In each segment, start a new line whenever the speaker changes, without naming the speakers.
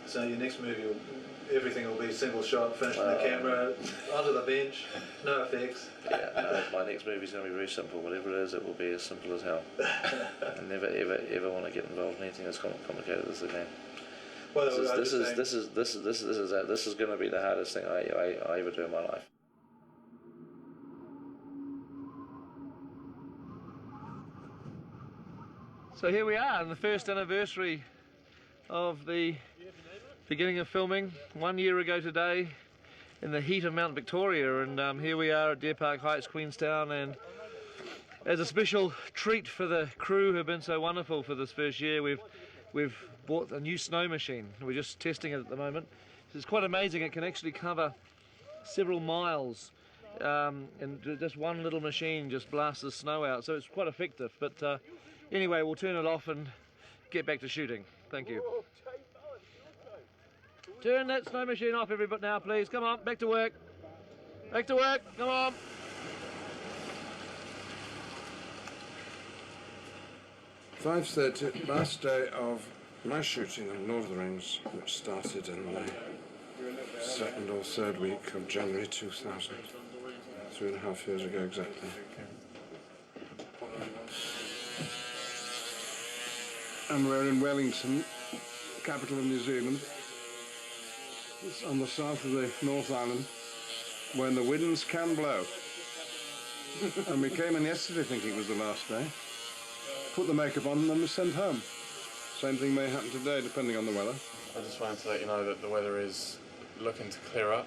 So your next movie, everything will be single shot, finishing the camera, onto the bench, no effects.
Yeah, no, my next movie's going to be very simple. Whatever it is, it will be as simple as hell. I never, ever want to get involved in anything as complicated as again.
Well,
This is going to be the hardest thing I ever do in my life. So here we are on the first anniversary of the beginning of filming, 1 year ago today, in the heat of Mount Victoria, and here we are at Deer Park Heights, Queenstown, and as a special treat for the crew who've been so wonderful for this first year, we've bought a new snow machine. We're just testing it at the moment. It's quite amazing. It can actually cover several miles, and just one little machine just blasts the snow out, so it's quite effective. But anyway, we'll turn it off and get back to shooting. Thank you. Turn that snow machine off, everybody, now, please. Come on, back to work. Back to work, come on.
"5:30, last day of my shooting on Lord of the Rings, which started in the second or third week of January 2000. 3.5 years ago exactly. And we're in Wellington, capital of New Zealand. It's on the south of the North Island, when the winds can blow. And we came in yesterday thinking it was the last day. Put the makeup on and then was sent home. Same thing may happen today, depending on the weather.
I just wanted to let you know that the weather is looking to clear up.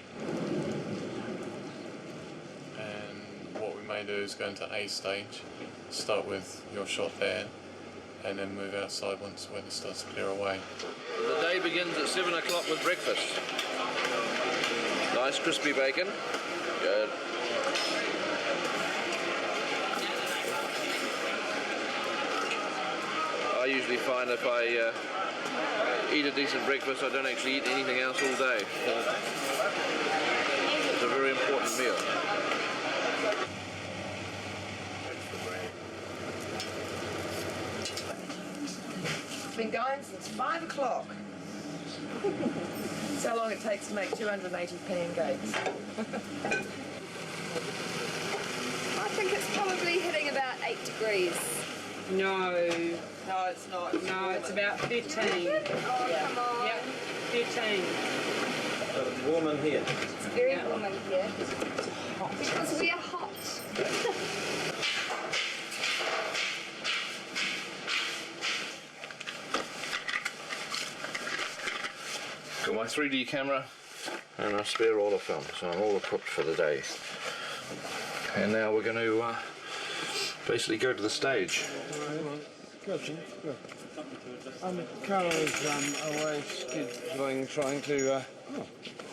And what we may do is go into A stage, start with your shot there, and then move outside once the weather starts to clear away.
The day begins at 7 o'clock with breakfast. Nice crispy bacon. Good. I usually find if I eat a decent breakfast, I don't actually eat anything else all day. It's a very important meal.
It's been going since 5 o'clock. That's how long it takes to make 280 pancakes.
I think it's probably hitting about 8 degrees.
No, it's not. No, it's about 15.
Oh, come on.
Yep, 15.
It's warm in here.
It's very warm in here. Because we are hot.
Got my 3D camera and a spare roll of film, so I'm all equipped for the day. And now we're going to basically go to the stage.
Good. Carol's away scheduling, trying to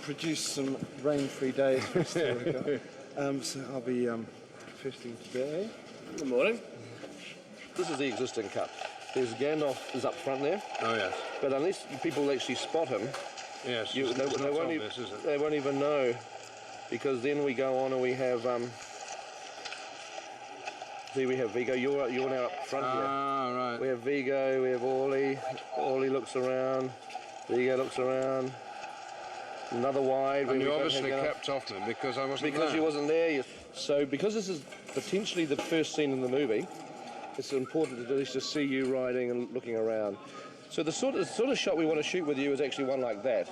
produce some rain-free days for Storica. So I'll be fishing today.
Good morning. This is the existing cut. There's Gandalf is up front there.
Oh yes.
But unless people actually spot him,
Yes.
they won't even know, because then we go on and we have see, we have Vigo. You're now up front here.
Ah, right.
We have Vigo. We have Orly. Orly looks around. Vigo looks around. Another wide.
And you obviously kept off me because I wasn't
because
there.
you wasn't there. So because this is potentially the first scene in the movie, it's important to at least just see you riding and looking around. So the sort of shot we want to shoot with you is actually one like that,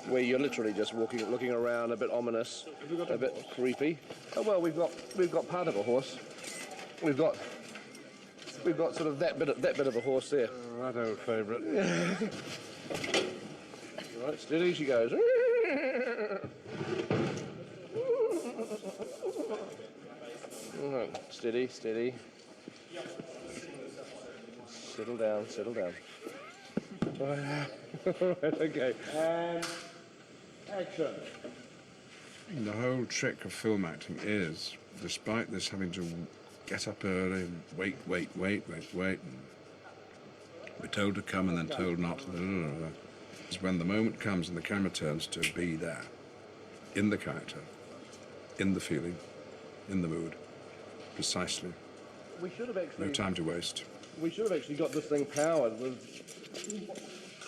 where you're literally just looking around, a bit ominous, a bit creepy. Oh well, we've got part of a horse. We've got sort of that bit of a horse there.
Oh, that old favourite.
Right, steady she goes. Right, steady. Settle down.
All right, okay.
And action.
The whole trick of film acting is, despite this having to get up early, wait, and we're told to come and then told not to, is when the moment comes and the camera turns to be there, in the character, in the feeling, in the mood, precisely.
We should have actually...
No time to waste.
We should have actually got this thing powered with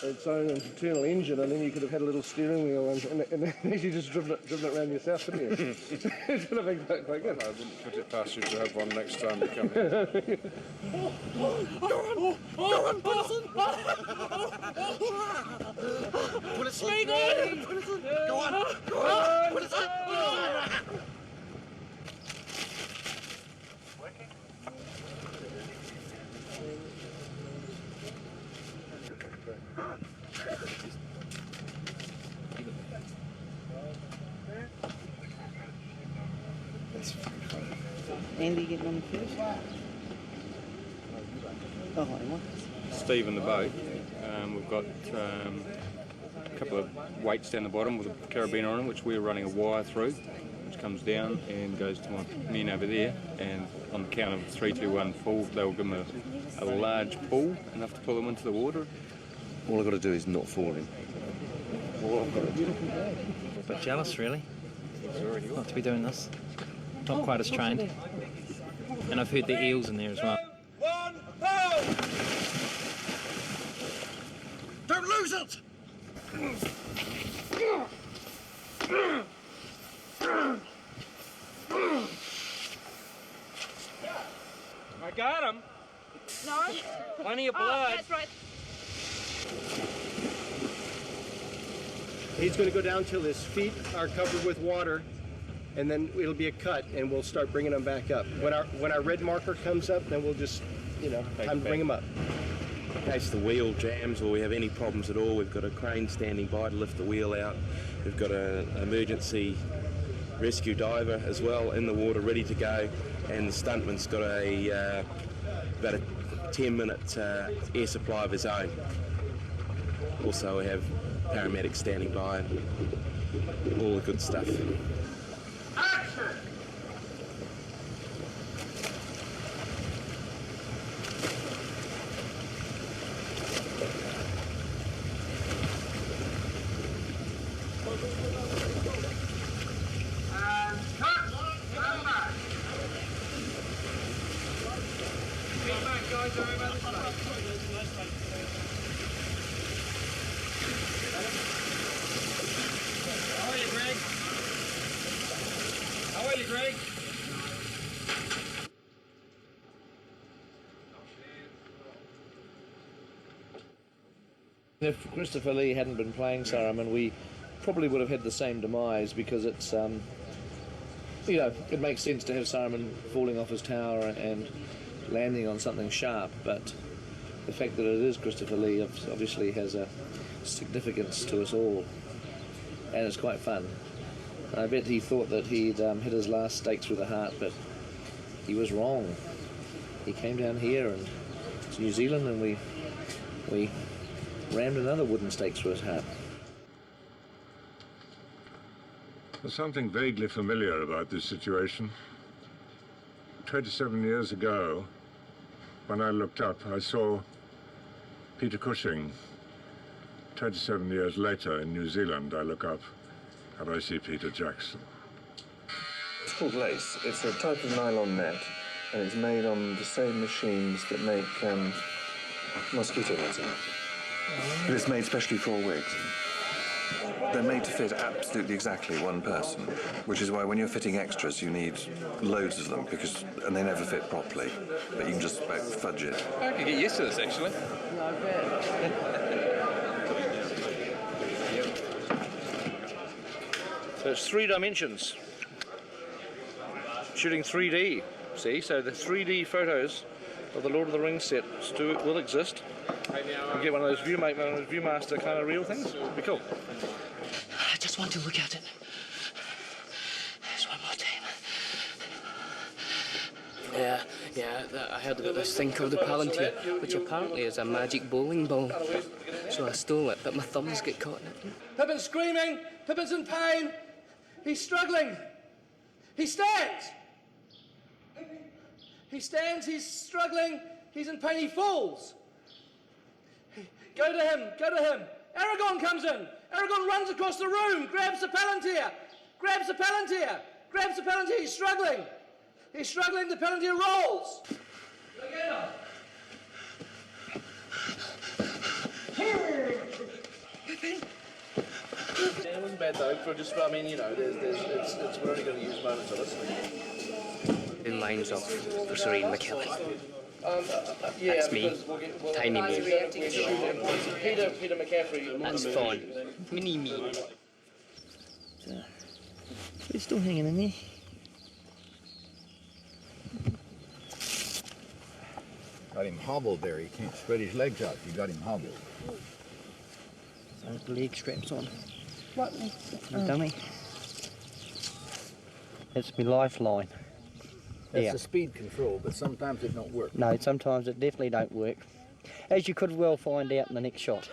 its own internal engine, and then you could have had a little steering wheel and you just driven it around yourself, couldn't you? It's going to be quite good.
I wouldn't put it past you to have one next time you come here.
Andy getting on first? Oh, what?
Steve in the boat. We've got a couple of weights down the bottom with a carabiner on them, which we're running a wire through, which comes down and goes to my men over there. And on the count of 3, 2, 1, pull, they'll give them a large pull, enough to pull them into the water.
All I've got to do is not fall in.
But jealous, really, not to be doing this. Not quite as trained. And I've heard the eels in there as well.
Don't lose it!
I got him.
No.
Plenty of blood.
Oh, that's right.
He's going to go down till his feet are covered with water, and then it'll be a cut, and we'll start bringing them back up. When our red marker comes up, then we'll just, time to bring them up.
In case the wheel jams or we have any problems at all, we've got a crane standing by to lift the wheel out. We've got an emergency rescue diver as well in the water, ready to go, and the stuntman's got about a 10-minute air supply of his own. Also, we have paramedics standing by and all the good stuff.
If Christopher Lee hadn't been playing Saruman, we probably would have had the same demise, because it's, it makes sense to have Saruman falling off his tower and landing on something sharp, but the fact that it is Christopher Lee obviously has a significance to us all, and it's quite fun. I bet he thought that he'd hit his last stake through the heart, but he was wrong. He came down here and to New Zealand, and we rammed another wooden stake through his heart.
There's something vaguely familiar about this situation. 27 years ago, when I looked up, I saw Peter Cushing. 27 years later, in New Zealand, I look up and I see Peter Jackson.
It's called lace. It's a type of nylon net, and it's made on the same machines that make mosquito netting. But it's made specially for wigs. They're made to fit absolutely exactly one person, which is why when you're fitting extras, you need loads of them, and they never fit properly. But you can just about fudge it.
I could get used to this, actually.
So it's 3 dimensions. Shooting 3D, see? So the 3D photos of the Lord of the Rings set will exist. You get one of those Viewmaster kind of real things. It'd be cool.
I just want to look at it. Just one more time. I heard about this thing called the Palantir, which apparently is a magic bowling ball. So I stole it, but my thumbs get caught in it.
Pippin's screaming! Pippin's in pain! He's struggling! He stands! He stands, he's struggling, he's in pain, he falls! Go to him, go to him! Aragorn comes in! Aragorn runs across the room, grabs the Palantir! Grabs the Palantir! Grabs the Palantir, he's struggling! He's struggling, the Palantir rolls! Look at him!
Yeah, it wasn't bad though. For just, I mean, you know, we're only going to use moments of this.
In lines of Serene McKellen.
Yeah,
That's me. Tiny me.
Peter McCaffrey.
That's fine. Mini me.
It's still hanging in there.
Got him hobbled there. He can't spread his legs out. You got him hobbled.
So the leg straps on.
What?
You dummy. That's my lifeline.
That's
Yeah.
the speed control, but sometimes it don't work.
No, sometimes it definitely don't work. As you could well find out in the next shot.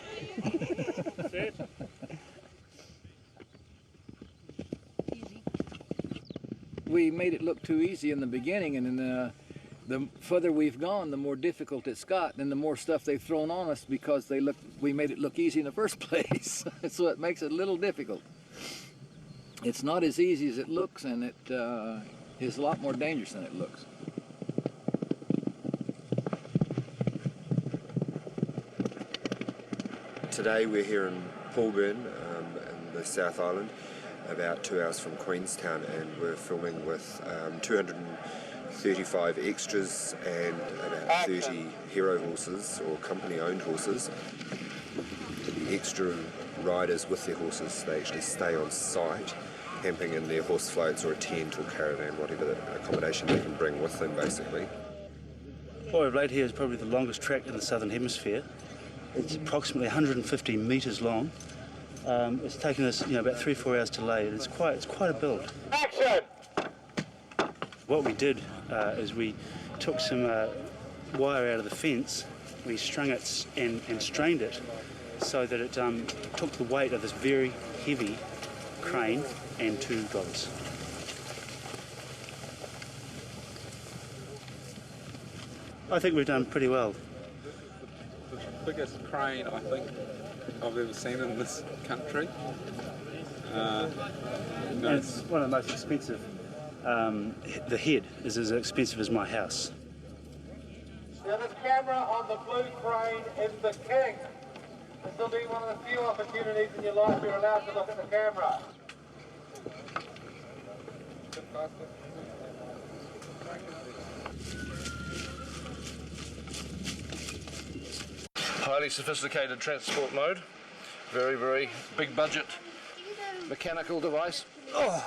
We made it look too easy in the beginning, and then the further we've gone, the more difficult it's got, and the more stuff they've thrown on us because we made it look easy in the first place. So it makes it a little difficult. It's not as easy as it looks, and it is a lot more dangerous than it looks.
Today we're here in Paulburn in the South Island, about 2 hours from Queenstown, and we're filming with 235 extras and about 30 hero horses or company-owned horses. The extra riders with their horses, they actually stay on site, camping in their horse floats or a tent or caravan, whatever accommodation they can bring with them, basically.
What we've laid here is probably the longest track in the Southern Hemisphere. It's approximately 150 metres long. It's taken us, about 3 or 4 hours to lay. It's quite a build.
Action!
What we did is we took some wire out of the fence, we strung it and strained it so that it took the weight of this very heavy crane and 2 guys. I think we've done pretty well.
The biggest crane I think I've ever seen in this country.
And it's one of the most expensive. The head is as expensive as my house.
Now this camera on the blue crane is the king. This will be one of the few opportunities in your life you're allowed to look at the camera.
Highly sophisticated transport mode. Very, very big budget mechanical device. Oh.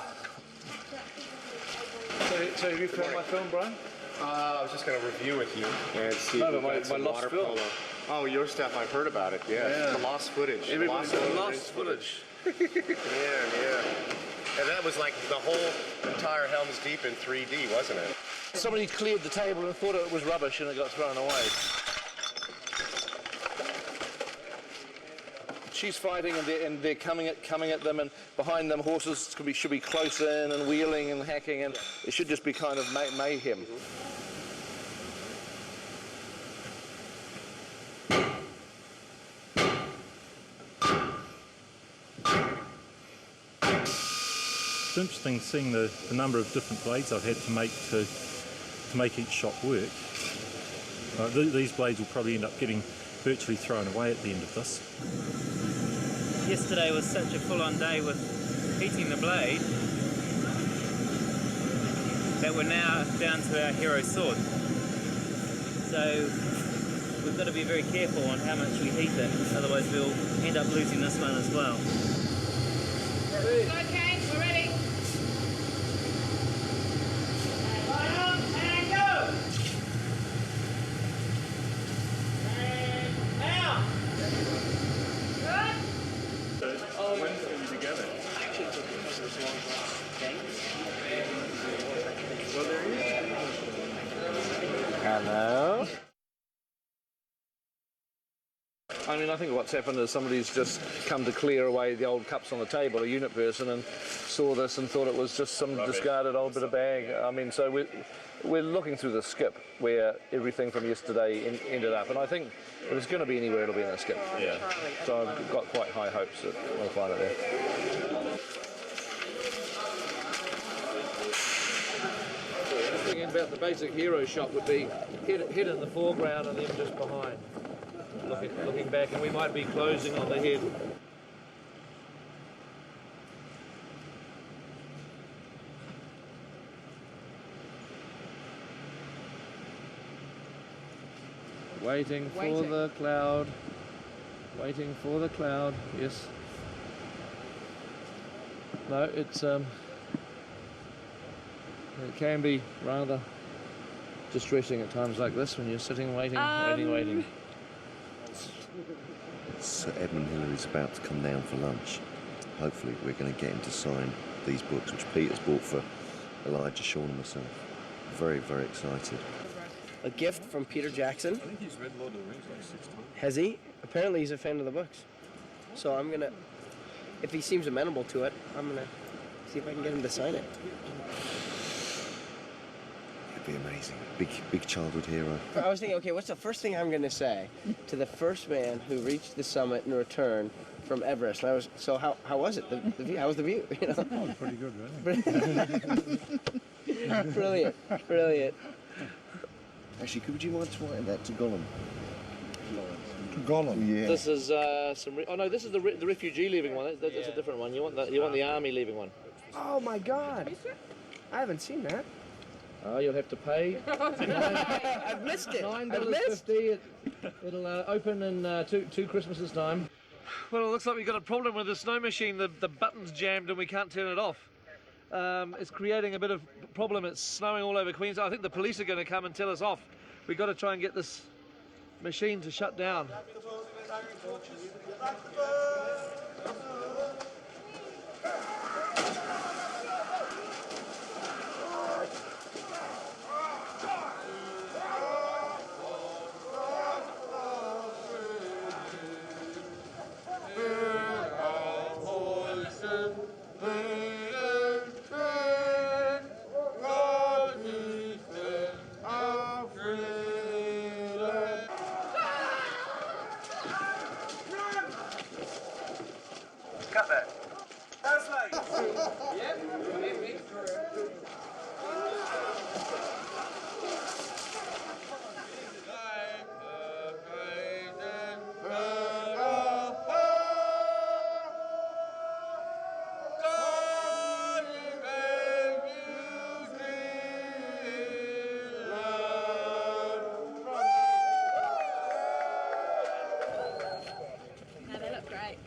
So have you found my film, Brian?
I was just going to review with you and see
No,
if
but
we've got
my
some
lost
water
film.
polo. Oh, your stuff, I've heard about it, yeah. The lost footage.
Everybody's got lost footage.
Yeah. And that was like the whole entire Helm's Deep in 3D, wasn't it?
Somebody cleared the table and thought it was rubbish and it got thrown away. She's fighting and they're coming at them, and behind them horses should be close in and wheeling and hacking, and it should just be kind of mayhem.
It's interesting seeing the number of different blades I've had to make each shot work. These blades will probably end up getting virtually thrown away at the end of this.
Yesterday was such a full-on day with heating the blade that we're now down to our hero sword. So we've got to be very careful on how much we heat it, otherwise we'll end up losing this one as well.
Okay, we're ready. Line on and go! And now! Good?
When's it going to be together? Well, there he is.
Hello? I mean, I think what's happened is somebody's just come to clear away the old cups on the table, a unit person, and saw this and thought it was just some discarded old bit of bag. I mean, so we're looking through the skip where everything from yesterday ended up, and I think if it's going to be anywhere, it'll be in a skip. Yeah. So I've got quite high hopes that we'll find it there. The thing about the basic hero shot would be head in the foreground and then just behind. Looking back, and we might be closing on the head. Waiting for
Waiting.
the cloud. Waiting for the cloud. Yes. No, it's it can be rather distressing at times like this when you're sitting waiting.
Sir Edmund Hillary's about to come down for lunch. Hopefully we're going to get him to sign these books, which Peter's bought for Elijah, Sean and myself. Very, very excited.
A gift from Peter Jackson.
I think he's read Lord of the Rings like 6 times.
Has he? Apparently he's a fan of the books. So I'm going to, if he seems amenable to it, I'm going to see if I can get him to sign it.
It'd be amazing. Big childhood hero.
I was thinking, okay, what's the first thing I'm going to say to the first man who reached the summit and returned from Everest? And I was, so how was it? The view? How was the view? You know?
Oh, pretty good, really.
Brilliant, brilliant.
Actually, could you mind writing that to Gollum?
To Gollum?
Yeah.
This is oh no, this is the refugee leaving one. That's a different one. You want the army leaving one.
Oh my God! I haven't seen that.
Oh, you'll have to pay.
I've missed it.
$9.50. It'll open in two Christmases time. Well, it looks like we've got a problem with the snow machine. The button's jammed and we can't turn it off. It's creating a bit of problem. It's snowing all over Queensland. I think the police are going to come and tell us off. We've got to try and get this machine to shut down.
Cut that.
No, they look great.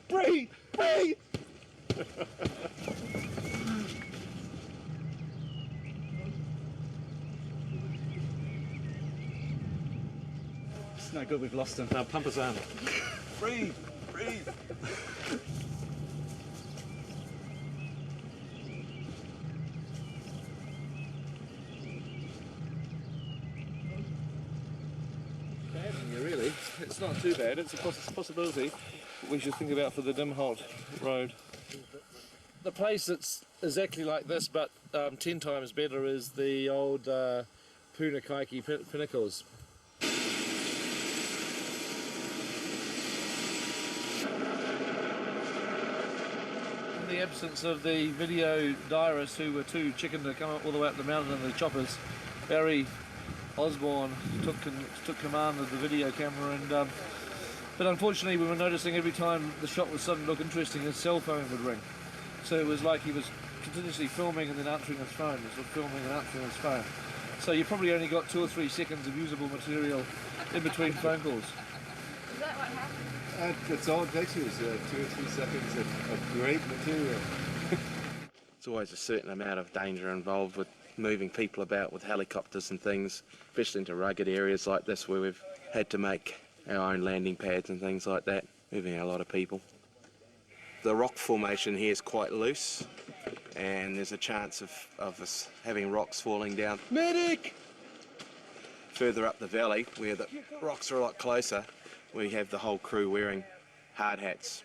Breathe! Breathe!
It's no good, we've lost him. Now pump us on.
Breathe! Breathe!
Really, it's not too bad. It's a possibility we should think about for the Dimholt Road. The place that's exactly like this, but 10 times better, is the old Punakaiki Pinnacles. In the absence of the video diarists who were too chicken to come up all the way up the mountain in the choppers, Barry Osborne took command of the video camera, and but unfortunately we were noticing every time the shot was starting to look interesting, his cell phone would ring. So it was like he was continuously filming and then answering his phone, sort of filming and answering his phone. So you probably only got 2 or 3 seconds of usable material in between phone calls.
Is that what happened?
That's all it takes you is 2 or 3 seconds of great material.
There's always a certain amount of danger involved with moving people about with helicopters and things, especially into rugged areas like this where we've had to make our own landing pads and things like that, moving a lot of people. The rock formation here is quite loose, and there's a chance of us having rocks falling down.
Medic!
Further up the valley, where the rocks are a lot closer, we have the whole crew wearing hard hats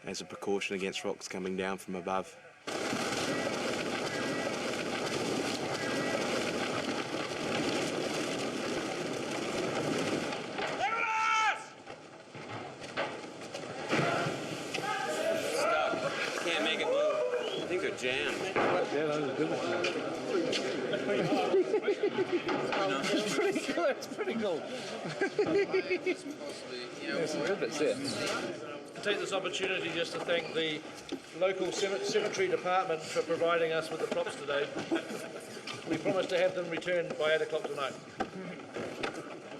as a precaution against rocks coming down from above.
Can't make it move. I think they're jammed.
Yeah, that was a good one. It's pretty cool. It's pretty cool. There's some good bits there. take this opportunity just to thank the local cemetery department for providing us with the props today. We promise to have them returned by 8 o'clock tonight.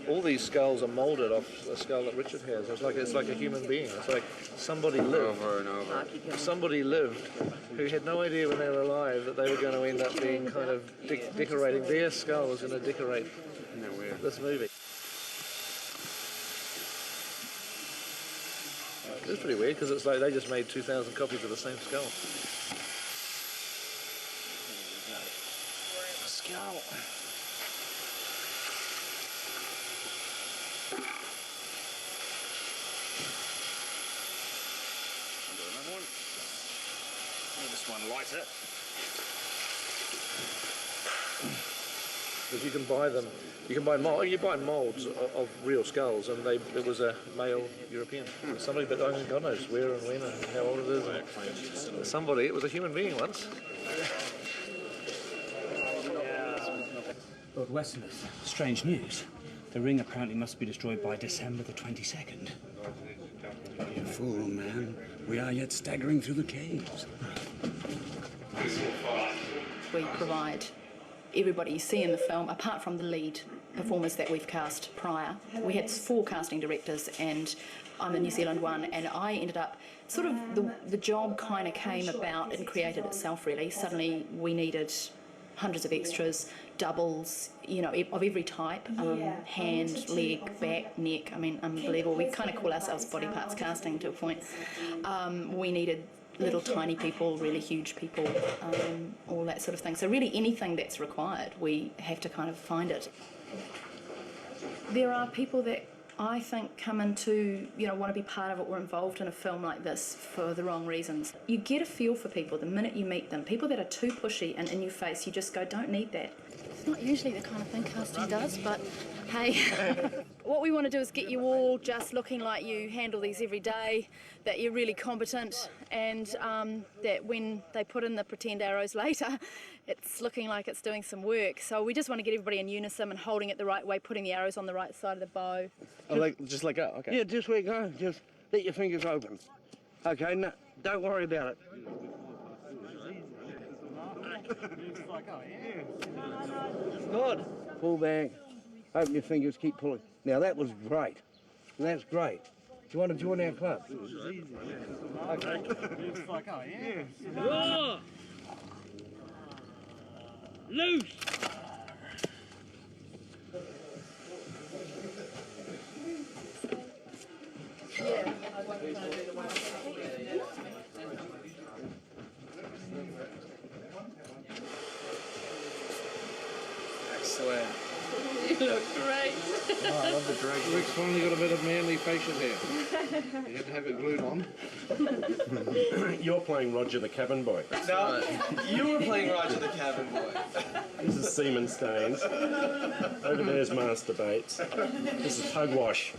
All these skulls are moulded off the skull that Richard has. It's like a human being. It's like somebody lived.
Over and over.
Somebody lived who had no idea when they were alive that they were going to end up being kind of decorating. Their skull was going to decorate this movie. It's pretty weird because it's like they just made 2,000 copies of the same skull.
Skull.
Another one. This one lighter.
Because you can buy them, you buy moulds of real skulls, and it was a male European. Somebody, but God knows where and when and how old it is. And somebody, it was a human being once.
Lord Westmouth, strange news. The ring apparently must be destroyed by December the 22nd. You fool, man. We are yet staggering through the caves.
We provide everybody you see in the film, apart from the lead performers that we've cast prior. We had 4 casting directors, and I'm the New Zealand one, and I ended up sort of the job kind of came about and created itself really. Suddenly we needed hundreds of extras, doubles, you know, of every type, hand, leg, back, neck. I mean, unbelievable. We kind of call ourselves body parts casting to a point. We needed little tiny people, really huge people, all that sort of thing. So really anything that's required, we have to kind of find it. There are people that I think come into, you know, want to be part of it or involved in a film like this for the wrong reasons. You get a feel for people the minute you meet them. People that are too pushy and in your face, you just go, don't need that.
It's not usually the kind of thing casting does, but hey. What we want to do is get you all just looking like you handle these every day, that you're really competent, and that when they put in the pretend arrows later, it's looking like it's doing some work. So we just want to get everybody in unison and holding it the right way, putting the arrows on the right side of the bow.
Just let go, okay.
Yeah, just let go. Just let your fingers open. Okay, no, don't worry about it.
Good.
Pull back. Open your fingers, keep pulling. Now that was great. That's great. Do you want to join our club? Okay.
Whoa! Loose!
Excellent.
You look great.
Oh, I love the drag. Rick's finally got a bit of manly facial hair. He had to have it glued on.
You're playing Roger the Cabin Boy.
No, you were playing Roger the Cabin Boy.
This is Seaman Staines. Over there's Master Bates. This is Pugwash.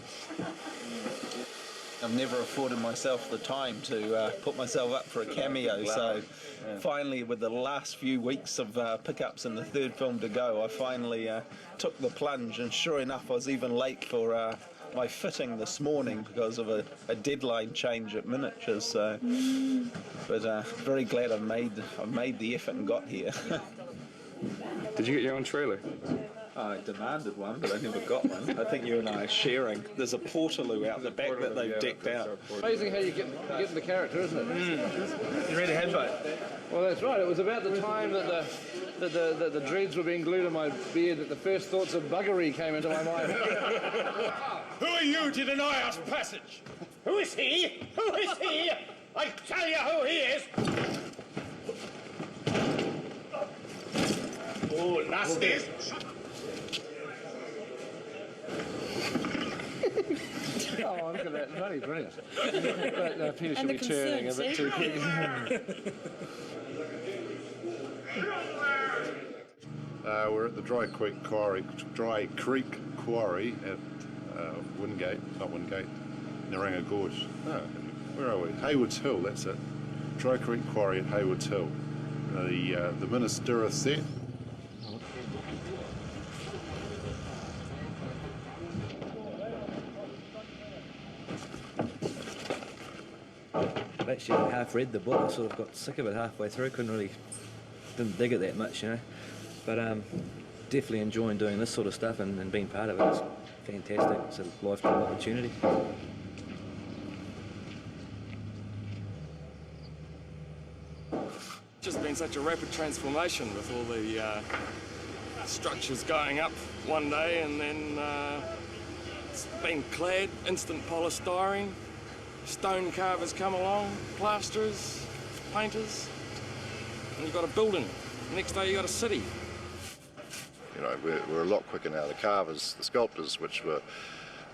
I've never afforded myself the time to put myself up for a cameo, so finally, with the last few weeks of pickups and the third film to go, I finally took the plunge, and sure enough, I was even late for my fitting this morning because of a deadline change at Miniatures. So, but very glad I've made the effort and got here.
Did you get your own trailer?
I demanded one, but I never got one. I think you and I are sharing. There's a Portaloo out the back that they've decked out.
Amazing how you get in the character, isn't it?
You ready to headbutt?
Well, that's right. It was about the time that the dreads were being glued to my beard that the first thoughts of buggery came into my mind.
Who are you to deny us passage? Who is he? Who is he? I tell you who he is! Oh, nasty!
Oh, look at that. Bloody brilliant. That appears to be turning a bit too quick.
We're at the Dry Creek Quarry at Naranga Gorge. Where are we? Haywards Hill, that's it. Dry Creek Quarry at Haywards Hill. The Ministera set.
actually half read the book. I sort of got sick of it halfway through. Didn't dig it that much, you know. But definitely enjoying doing this sort of stuff and being part of it. It's fantastic. It's a lifetime opportunity.
Just been such a rapid transformation with all the structures going up one day and then it's been clad, instant polystyrene, stone carvers come along, plasterers, painters, and you've got a building. The next day you've got a city.
You know, we're a lot quicker now. The carvers, the sculptors,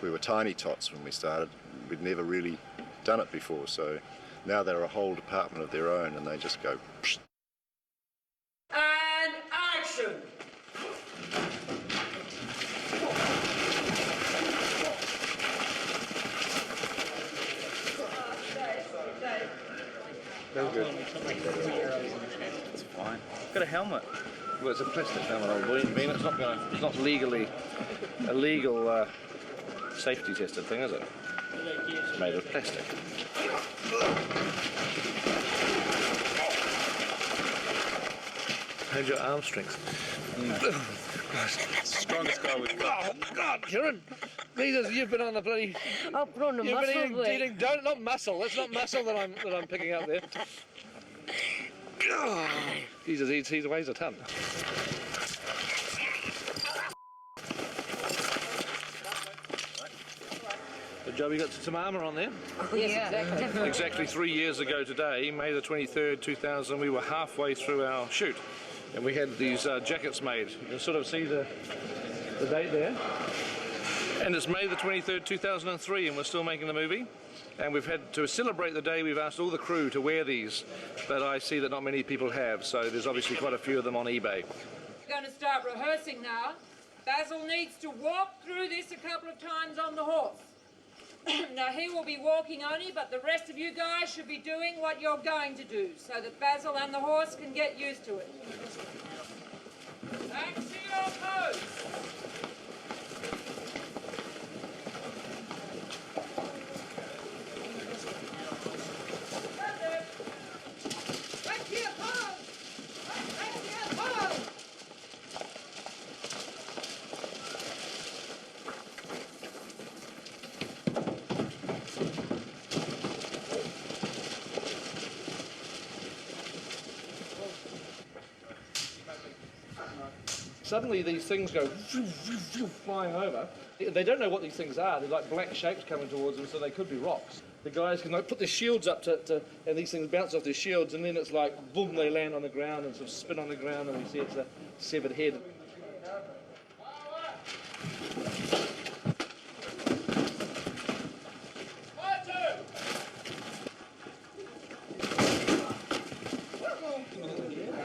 we were tiny tots when we started. We'd never really done it before, so now they're a whole department of their own and they just go psh.
And action!
Very good. It's fine. Got a helmet. Well, it's a plastic helmet, old boy. I mean, it's not legally a legal safety tested thing, is it? It's made of plastic. How's your arm strength?
Strongest guy we've got.
Oh, God, Kieran! Jesus, you've been on the bloody...
I've put on the
You've
muscle
been
weight.
eating not muscle. That's not muscle that I'm picking up there. Jesus, he weighs a ton. Good job, you got some armour on there.
Yes, exactly.
Exactly 3 years ago today, May the 23rd, 2000, we were halfway through our shoot. And we had these jackets made. You can sort of see the date there. And it's May the 23rd, 2003, and we're still making the movie. And we've had to celebrate the day, we've asked all the crew to wear these, but I see that not many people have, so there's obviously quite a few of them on eBay.
We're going to start rehearsing now. Basil needs to walk through this a couple of times on the horse. Now he will be walking only, but the rest of you guys should be doing what you're going to do, so that Basil and the horse can get used to it. Axial pose.
Suddenly these things go flying over. They don't know what these things are. They're like black shapes coming towards them, so they could be rocks. The guys can like put their shields up and these things bounce off their shields, and then it's like boom, they land on the ground and sort of spin on the ground, and we see it's a severed head.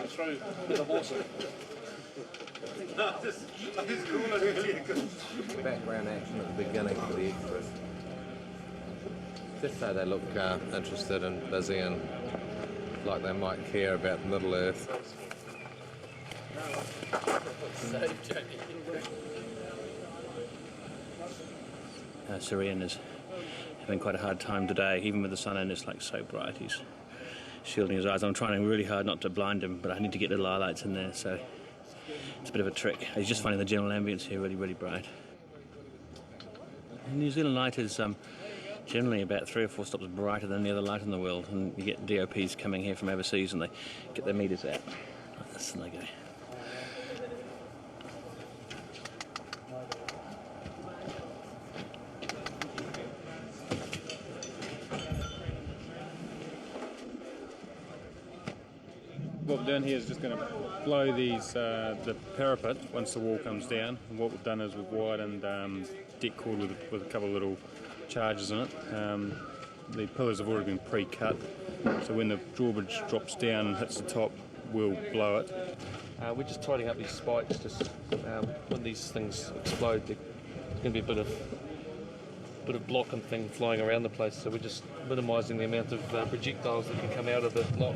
Through the horse.
Background action at the beginning for the extras. Just so they look interested and busy and like they might care about Middle Earth.
Sirian is having quite a hard time today, even with the sun in. It's like so bright. He's shielding his eyes. I'm trying really hard not to blind him, but I need to get little highlights in there, so it's a bit of a trick. He's just finding the general ambience here really, really bright. And New Zealand light is generally about 3 or 4 stops brighter than any other light in the world, and you get DOPs coming here from overseas and they get their meters out like this and they go.
What we're doing here is just going to blow these the parapet once the wall comes down. And what we've done is we've widened deck cord with a couple of little charges in it. The pillars have already been pre-cut, so when the drawbridge drops down and hits the top, we'll blow it.
We're just tidying up these spikes. Just when these things explode, there's going to be a bit of block and thing flying around the place. So we're just minimising the amount of projectiles that can come out of the block.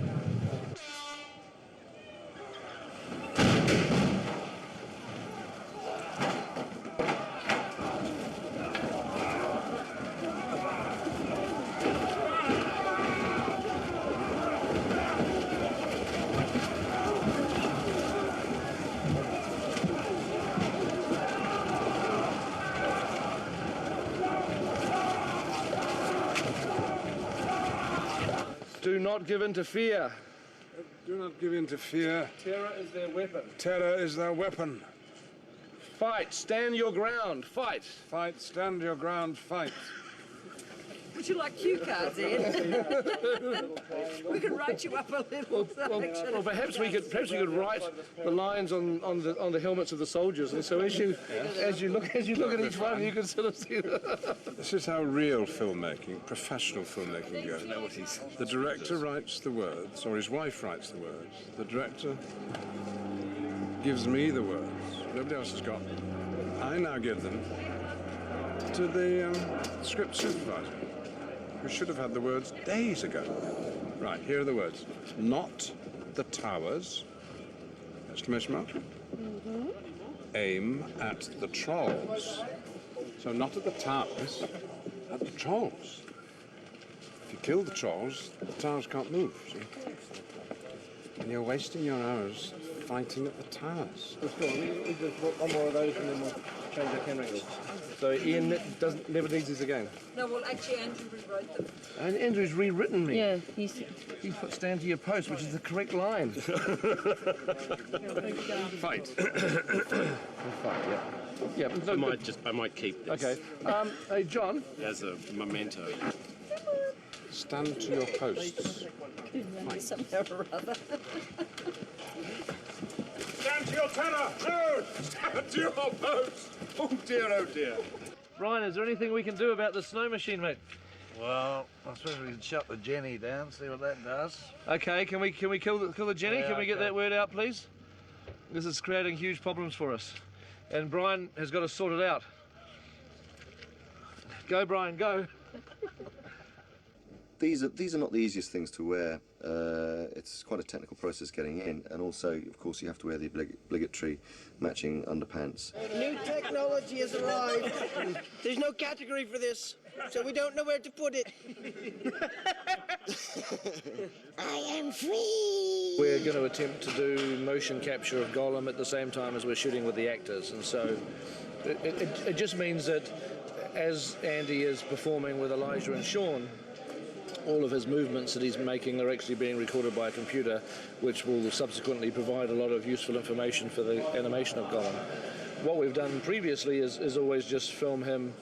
not give in to fear.
Do not give in to fear.
Terror is their weapon.
Terror is their weapon.
Fight, stand your ground, fight.
Fight, stand your ground, fight.
Would you like cue cards, Ed? We can write you up a little section.
Well, perhaps we could write the lines on the helmets of the soldiers, and so as you look at each one, you can sort of see
This is how real filmmaking, professional filmmaking goes. The director writes the words, or his wife writes the words. The director gives me the words. Nobody else has got them. I now give them to the script supervisor, who should have had the words days ago. Right, here are the words. Not the towers, exclamation mark. Aim at the trolls. So not at the towers, at the trolls. If you kill the trolls, the towers can't move, see? And you're wasting your hours fighting at the towers.
Let's go on. We just one more of those and then we'll change our camera angle. So Ian never needs these again.
No, well, actually, Andrew rewrote them.
And Andrew's rewritten me.
Yeah,
He put stand to your post, which is the correct line.
Fight.
Fight, yeah. Yeah, but no,
I might keep this.
Okay. Hey, John.
As a memento.
Stand to your posts.
Somehow or other.
Stand to your tenor! No! Stand to your post! Oh dear.
Brian, is there anything we can do about the snow machine, mate?
Well, I suppose we can shut the Jenny down, see what that does.
Okay, can we kill the Jenny?
Yeah,
Can we get
okay.
that word out, please? This is creating huge problems for us. And Brian has got to sort it out. Go, Brian, go.
These are not the easiest things to wear. It's quite a technical process getting in, and also, of course, you have to wear the obligatory matching underpants.
New technology has arrived. There's no category for this, so we don't know where to put it.
I am free!
We're going to attempt to do motion capture of Gollum at the same time as we're shooting with the actors, and so it just means that as Andy is performing with Elijah and Sean, all of his movements that he's making are actually being recorded by a computer, which will subsequently provide a lot of useful information for the animation of Gollum. What we've done previously is always just film him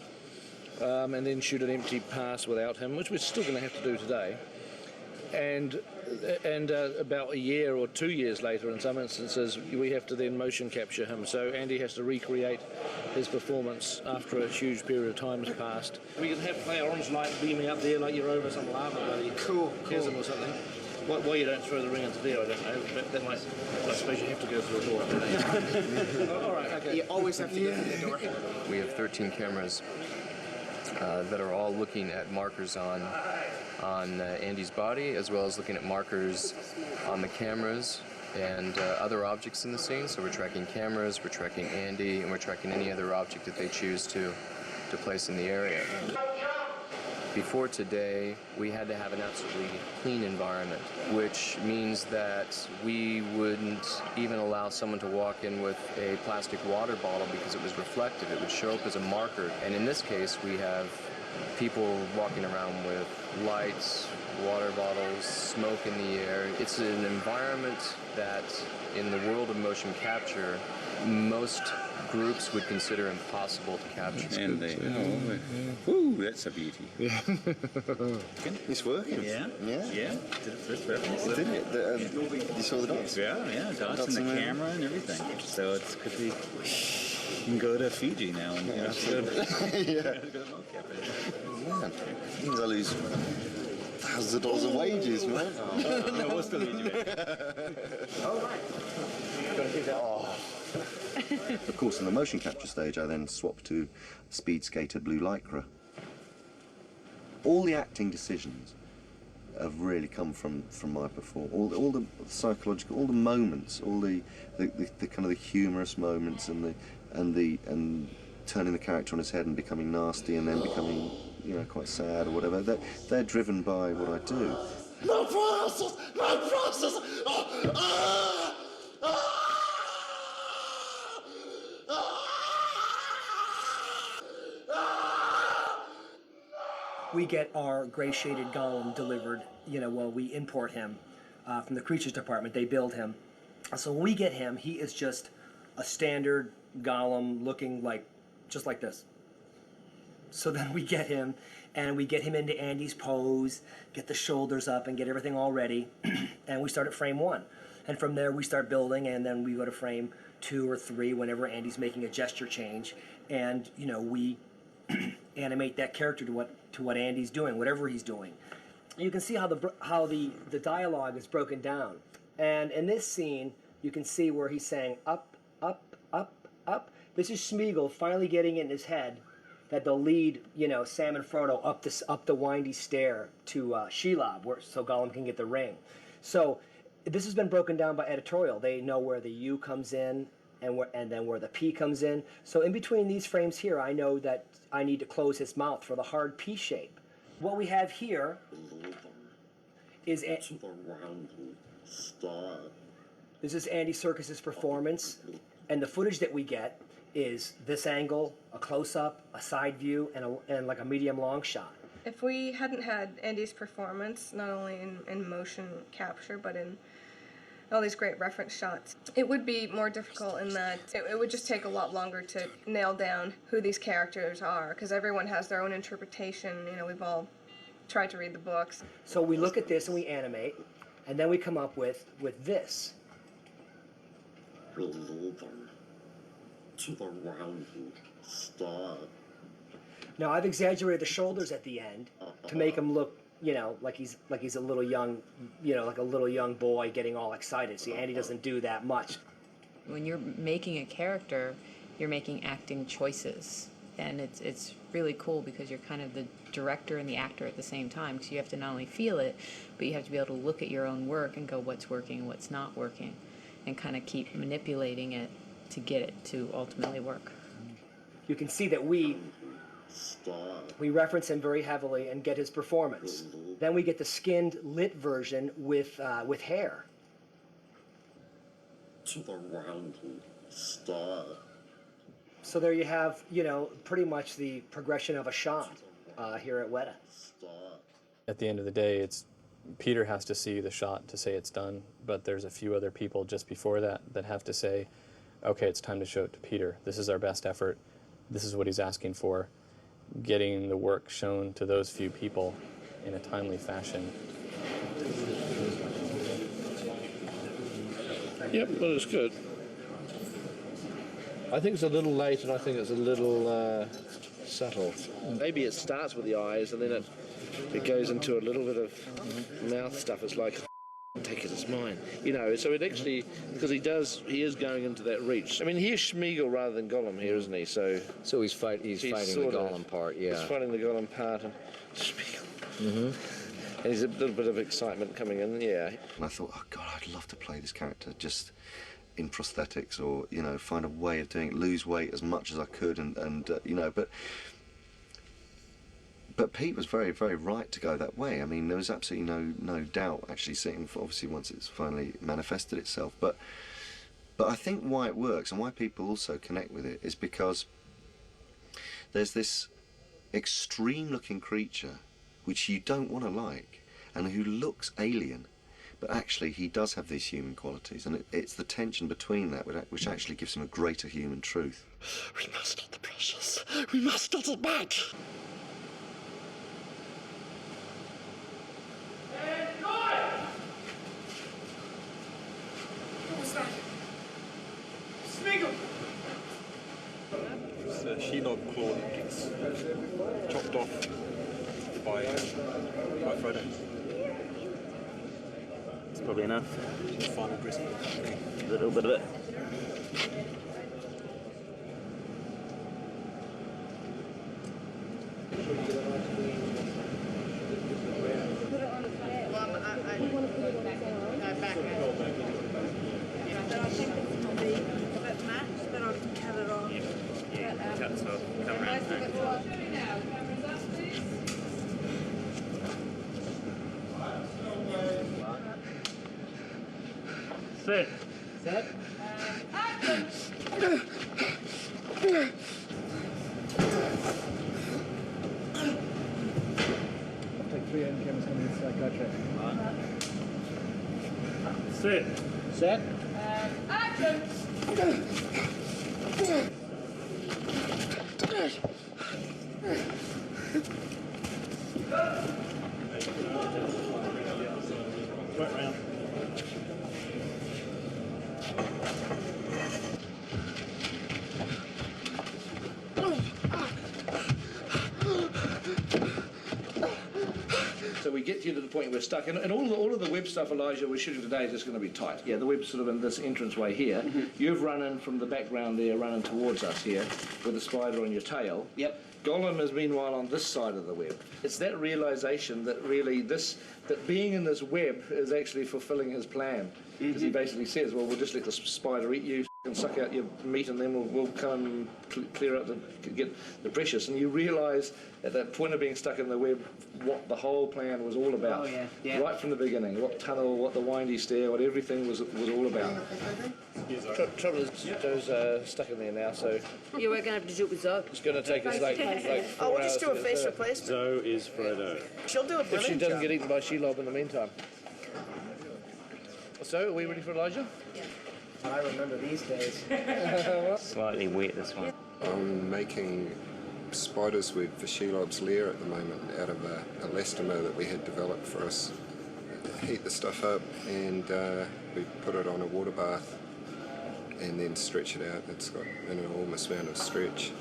and then shoot an empty pass without him, which we're still going to have to do today. And about a year or 2 years later, in some instances, we have to then motion capture him. So Andy has to recreate his performance after a huge period of time has passed. We can have play orange light beaming up there like you're over some lava bloody chasm or something. Why you don't throw the ring into there, I don't know. But that might, I suppose you have to go through a door. All right, okay.
You always have to go through the door.
We have 13 cameras that are all looking at markers on Andy's body, as well as looking at markers on the cameras and other objects in the scene. So we're tracking cameras, we're tracking Andy, and we're tracking any other object that they choose to place in the area. Before today, we had to have an absolutely clean environment, which means that we wouldn't even allow someone to walk in with a plastic water bottle because it was reflective. It would show up as a marker. And in this case, we have people walking around with lights, water bottles, smoke in the air. It's an environment that, in the world of motion capture, most groups would consider impossible to capture.
And ooh, that's a beauty.
Yeah. It's working.
Yeah.
Yeah.
Did it first reference.
Didn't it? You saw the dots?
Yeah, dots in the camera and everything. So it could be. You can go to Fiji now and
Yeah. Man, means I lose thousands of dollars of wages, man.
No, we'll still need you.
All right. Of course, in the motion capture stage, I then swapped to Speed Skater Blue Lycra. All the acting decisions have really come from my performance. All the psychological, all the moments, all the kind of the humorous moments, and turning the character on his head and becoming nasty, and then becoming, quite sad or whatever. They're driven by what I do.
My process! My process!
we get our gray shaded Gollum delivered, well, we import him from the creatures department. They build him. So when we get him, he is just a standard Gollum looking just like this. So then we get him, and we get him into Andy's pose, get the shoulders up, and get everything all ready, and we start at frame 1. And from there we start building, and then we go to frame 2 or 3 whenever Andy's making a gesture change, and we animate that character to what Andy's doing, whatever he's doing. You can see how the dialogue is broken down, and in this scene you can see where he's saying up, up, up, up. This is Smeagol finally getting it in his head that they'll lead, Sam and Frodo up the windy stair to Shelob, so Gollum can get the ring. So this has been broken down by editorial. They know where the U comes in and then where the P comes in. So in between these frames here, I know that I need to close his mouth for the hard P shape. What we have here is this is Andy Serkis's performance, and the footage that we get is this angle, a close-up, a side view, and like a medium long shot.
If we hadn't had Andy's performance, not only in motion capture, but in all these great reference shots, it would be more difficult in that it would just take a lot longer to nail down who these characters are, because everyone has their own interpretation. We've all tried to read the books.
So we look at this and we animate, and then we come up with this.
To the rounding star.
Now I've exaggerated the shoulders at the end to make him look, like he's a little young, like a little young boy getting all excited. See, Andy doesn't do that much.
When you're making a character, you're making acting choices, and it's really cool because you're kind of the director and the actor at the same time. Because you have to not only feel it, but you have to be able to look at your own work and go, what's working and what's not working, and kind of keep manipulating it to get it to ultimately work.
You can see that we reference him very heavily and get his performance. Then we get the skinned lit version with hair.
To the rounding star.
So there you have, pretty much the progression of a shot here at Weta.
At the end of the day, it's Peter has to see the shot to say it's done, but there's a few other people just before that have to say, okay, it's time to show it to Peter. This is our best effort. This is what he's asking for. Getting the work shown to those few people in a timely fashion.
Yep, well, it's good. I think it's a little late, and I think it's a little subtle. Maybe it starts with the eyes, and then it goes into a little bit of mouth stuff. It's like, take it as mine, so it actually, because he is going into that reach. I mean, he's Smeagol rather than Gollum here, isn't he? So
he's fighting the Gollum part, yeah.
He's fighting the Gollum part, and Smeagol. And there's a little bit of excitement coming in, yeah.
And I thought, oh God, I'd love to play this character just in prosthetics, or find a way of doing it, lose weight as much as I could, and But Pete was very, very right to go that way. I mean, there was absolutely no doubt actually seeing, obviously, once it's finally manifested itself. But I think why it works and why people also connect with it is because there's this extreme-looking creature which you don't want to like and who looks alien, but actually he does have these human qualities, and it's the tension between that which actually gives him a greater human truth.
We must get the precious. We must get it back.
Smeagol!
It's a Shelob claw that gets chopped off by Frodo.
It's probably enough.
Final dressing.
A little bit of it.
Set.
Set.
see it, and camera's coming in, so gotcha.
Set.
Set.
Action!
Right round.
So we get you to the point we're stuck, and all of the web stuff, Elijah, we're shooting today is just going to be tight. Yeah, the web's sort of in this entranceway here. You've run in from the background there, running towards us here, with the spider on your tail.
Yep.
Gollum is meanwhile on this side of the web. It's that realization that really that being in this web is actually fulfilling his plan. Because he basically says, well, we'll just let the spider eat you and suck out your meat, and then we'll come and clear out get the precious. And you realise at that point of being stuck in the web what the whole plan was all about.
Oh, yeah, yeah.
Right from the beginning, what tunnel, what the windy stair, what everything was all about. Trouble is, Joe's stuck in there now, so
Yeah, we're going to have to do it with Zoe.
it's going to take us like 4
Oh, we'll
hours
just do
to
a
get
face
her.
replacement.
Zoe is Frodo.
She'll do a
If she
brilliant
doesn't
job.
get eaten by Shelob in the meantime. So, are we ready for Elijah?
I remember these days.
Slightly wet, this one.
I'm making spider's web for Shelob's lair at the moment out of a elastomer that we had developed for us. Heat the stuff up and we put it on a water bath and then stretch it out. It's got an enormous amount of stretch.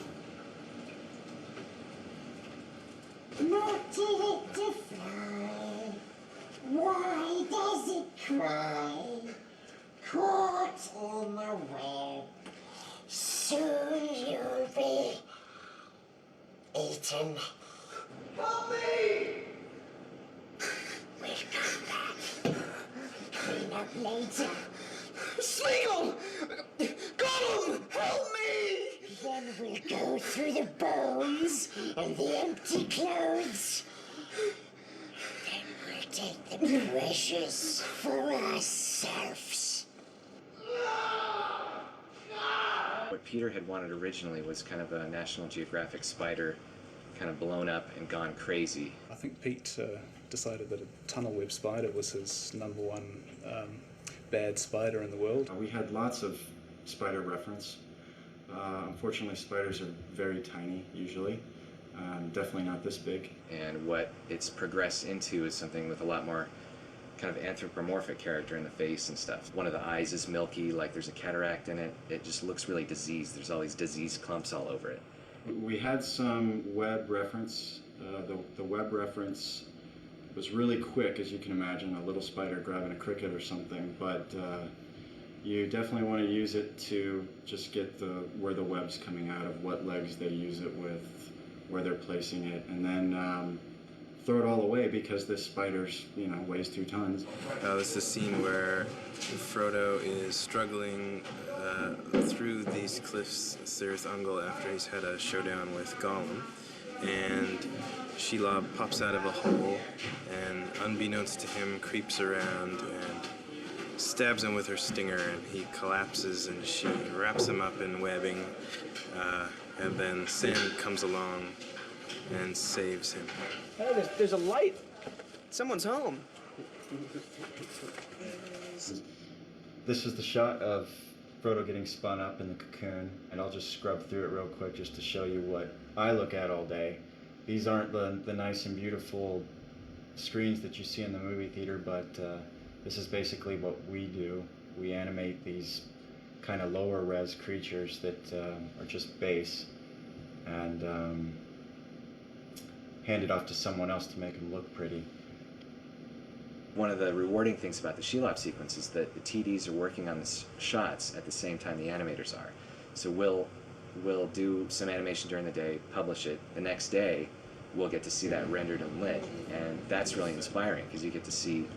Not to hit the fly. Why does it cry? Caught in the web. Soon you'll be eaten. Help me! We'll come back. Clean up later.
Smeagol! Gollum! Help me!
Then we'll go through the bones and the empty clothes. Then we'll take the precious for ourselves.
What Peter had wanted originally was kind of a National Geographic spider, kind of blown up and gone crazy.
I think Pete decided that a tunnel web spider was his number one bad spider in the world.
We had lots of spider reference. Unfortunately, spiders are very tiny usually. Definitely not this big.
And what it's progressed into is something with a lot more kind of anthropomorphic character in the face and stuff. One of the eyes is milky, like there's a cataract in it. It just looks really diseased. There's all these disease clumps all over it.
We had some web reference. The web reference was really quick, as you can imagine, a little spider grabbing a cricket or something, but you definitely want to use it to just get where the web's coming out of, what legs they use it with, where they're placing it, and then throw it all away because this spider's, weighs 2 tons.
This is a scene where Frodo is struggling through these cliffs, Cirith Ungol, after he's had a showdown with Gollum, and Shelob pops out of a hole and, unbeknownst to him, creeps around and stabs him with her stinger, and he collapses, and she wraps him up in webbing, and then Sam comes along and saves him.
Hey, there's a light. Someone's home.
This is the shot of Frodo getting spun up in the cocoon, and I'll just scrub through it real quick just to show you what I look at all day. These aren't the nice and beautiful screens that you see in the movie theater, but this is basically what we do. We animate these kind of lower res creatures that are just base, and hand it off to someone else to make them look pretty.
One of the rewarding things about the Shelob sequence is that the TDs are working on the shots at the same time the animators are. So we'll do some animation during the day, publish it. The next day, we'll get to see that rendered and lit, and that's really inspiring because you get to see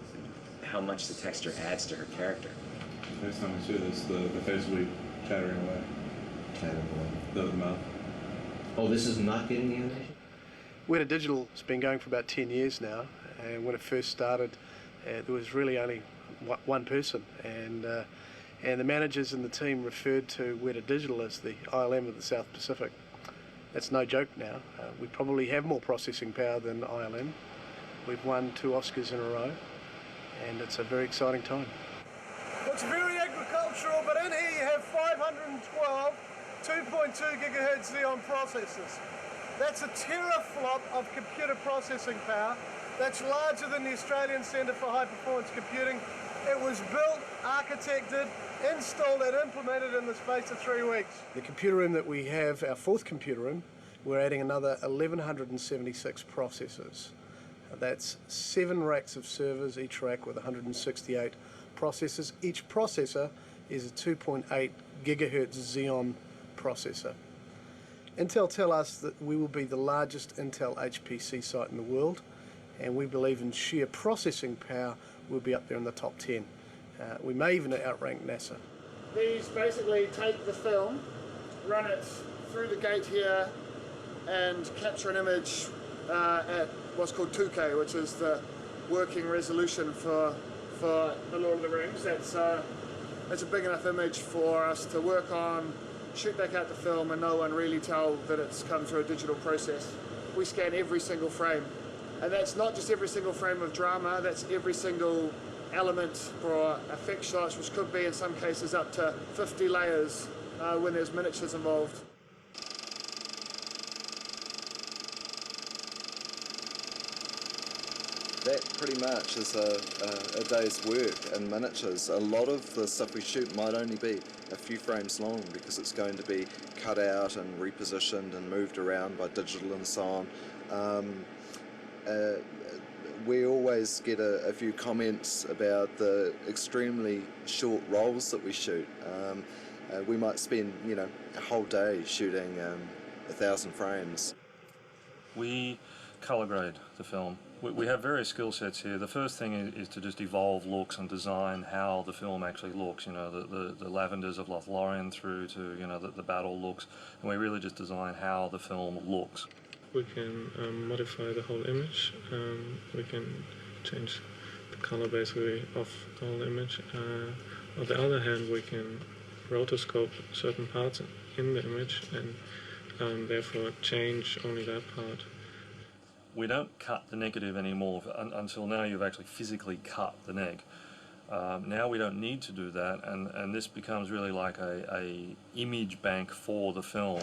how much the texture adds to her character.
Next time we see this, the face will be chattering away.
Chattering away.
The mouth.
Oh, this is not getting the animation?
Weta Digital has been going for about 10 years now, and when it first started, there was really only one person, and the managers and the team referred to Weta Digital as the ILM of the South Pacific. That's no joke now. We probably have more processing power than ILM, We've won 2 Oscars in a row, and it's a very exciting time.
Looks very agricultural, but in here you have 512 2.2 gigahertz Xeon processors. That's a teraflop of computer processing power. That's larger than the Australian Centre for High Performance Computing. It was built, architected, installed and implemented in the space of 3 weeks.
The computer room that we have, our 4th computer room, we're adding another 1,176 processors. That's 7 racks of servers, each rack with 168 processors. Each processor is a 2.8 gigahertz Xeon processor. Intel tell us that we will be the largest Intel HPC site in the world, and we believe in sheer processing power we'll be up there in the top 10. We may even outrank NASA.
These basically take the film, run it through the gate here, and capture an image at what's called 2K, which is the working resolution for The Lord of the Rings. That's a big enough image for us to work on, shoot back out the film, and no one really tell that it's come through a digital process. We scan every single frame, and that's not just every single frame of drama, that's every single element for effect shots, which could be in some cases up to 50 layers when there's miniatures involved.
That pretty much is a day's work in miniatures. A lot of the stuff we shoot might only be a few frames long because it's going to be cut out and repositioned and moved around by digital and so on. We always get a few comments about the extremely short rolls that we shoot. We might spend, a whole day shooting 1,000 frames.
We colour grade the film. We have various skill sets here. The first thing is to just evolve looks and design how the film actually looks. The Lavenders of Lothlorien through to the battle looks, and we really just design how the film looks.
We can modify the whole image. We can change the color basically of the whole image. On the other hand, we can rotoscope certain parts in the image and therefore change only that part.
We don't cut the negative anymore. Until now you've actually physically cut the neg. Now we don't need to do that, and this becomes really like a image bank for the film.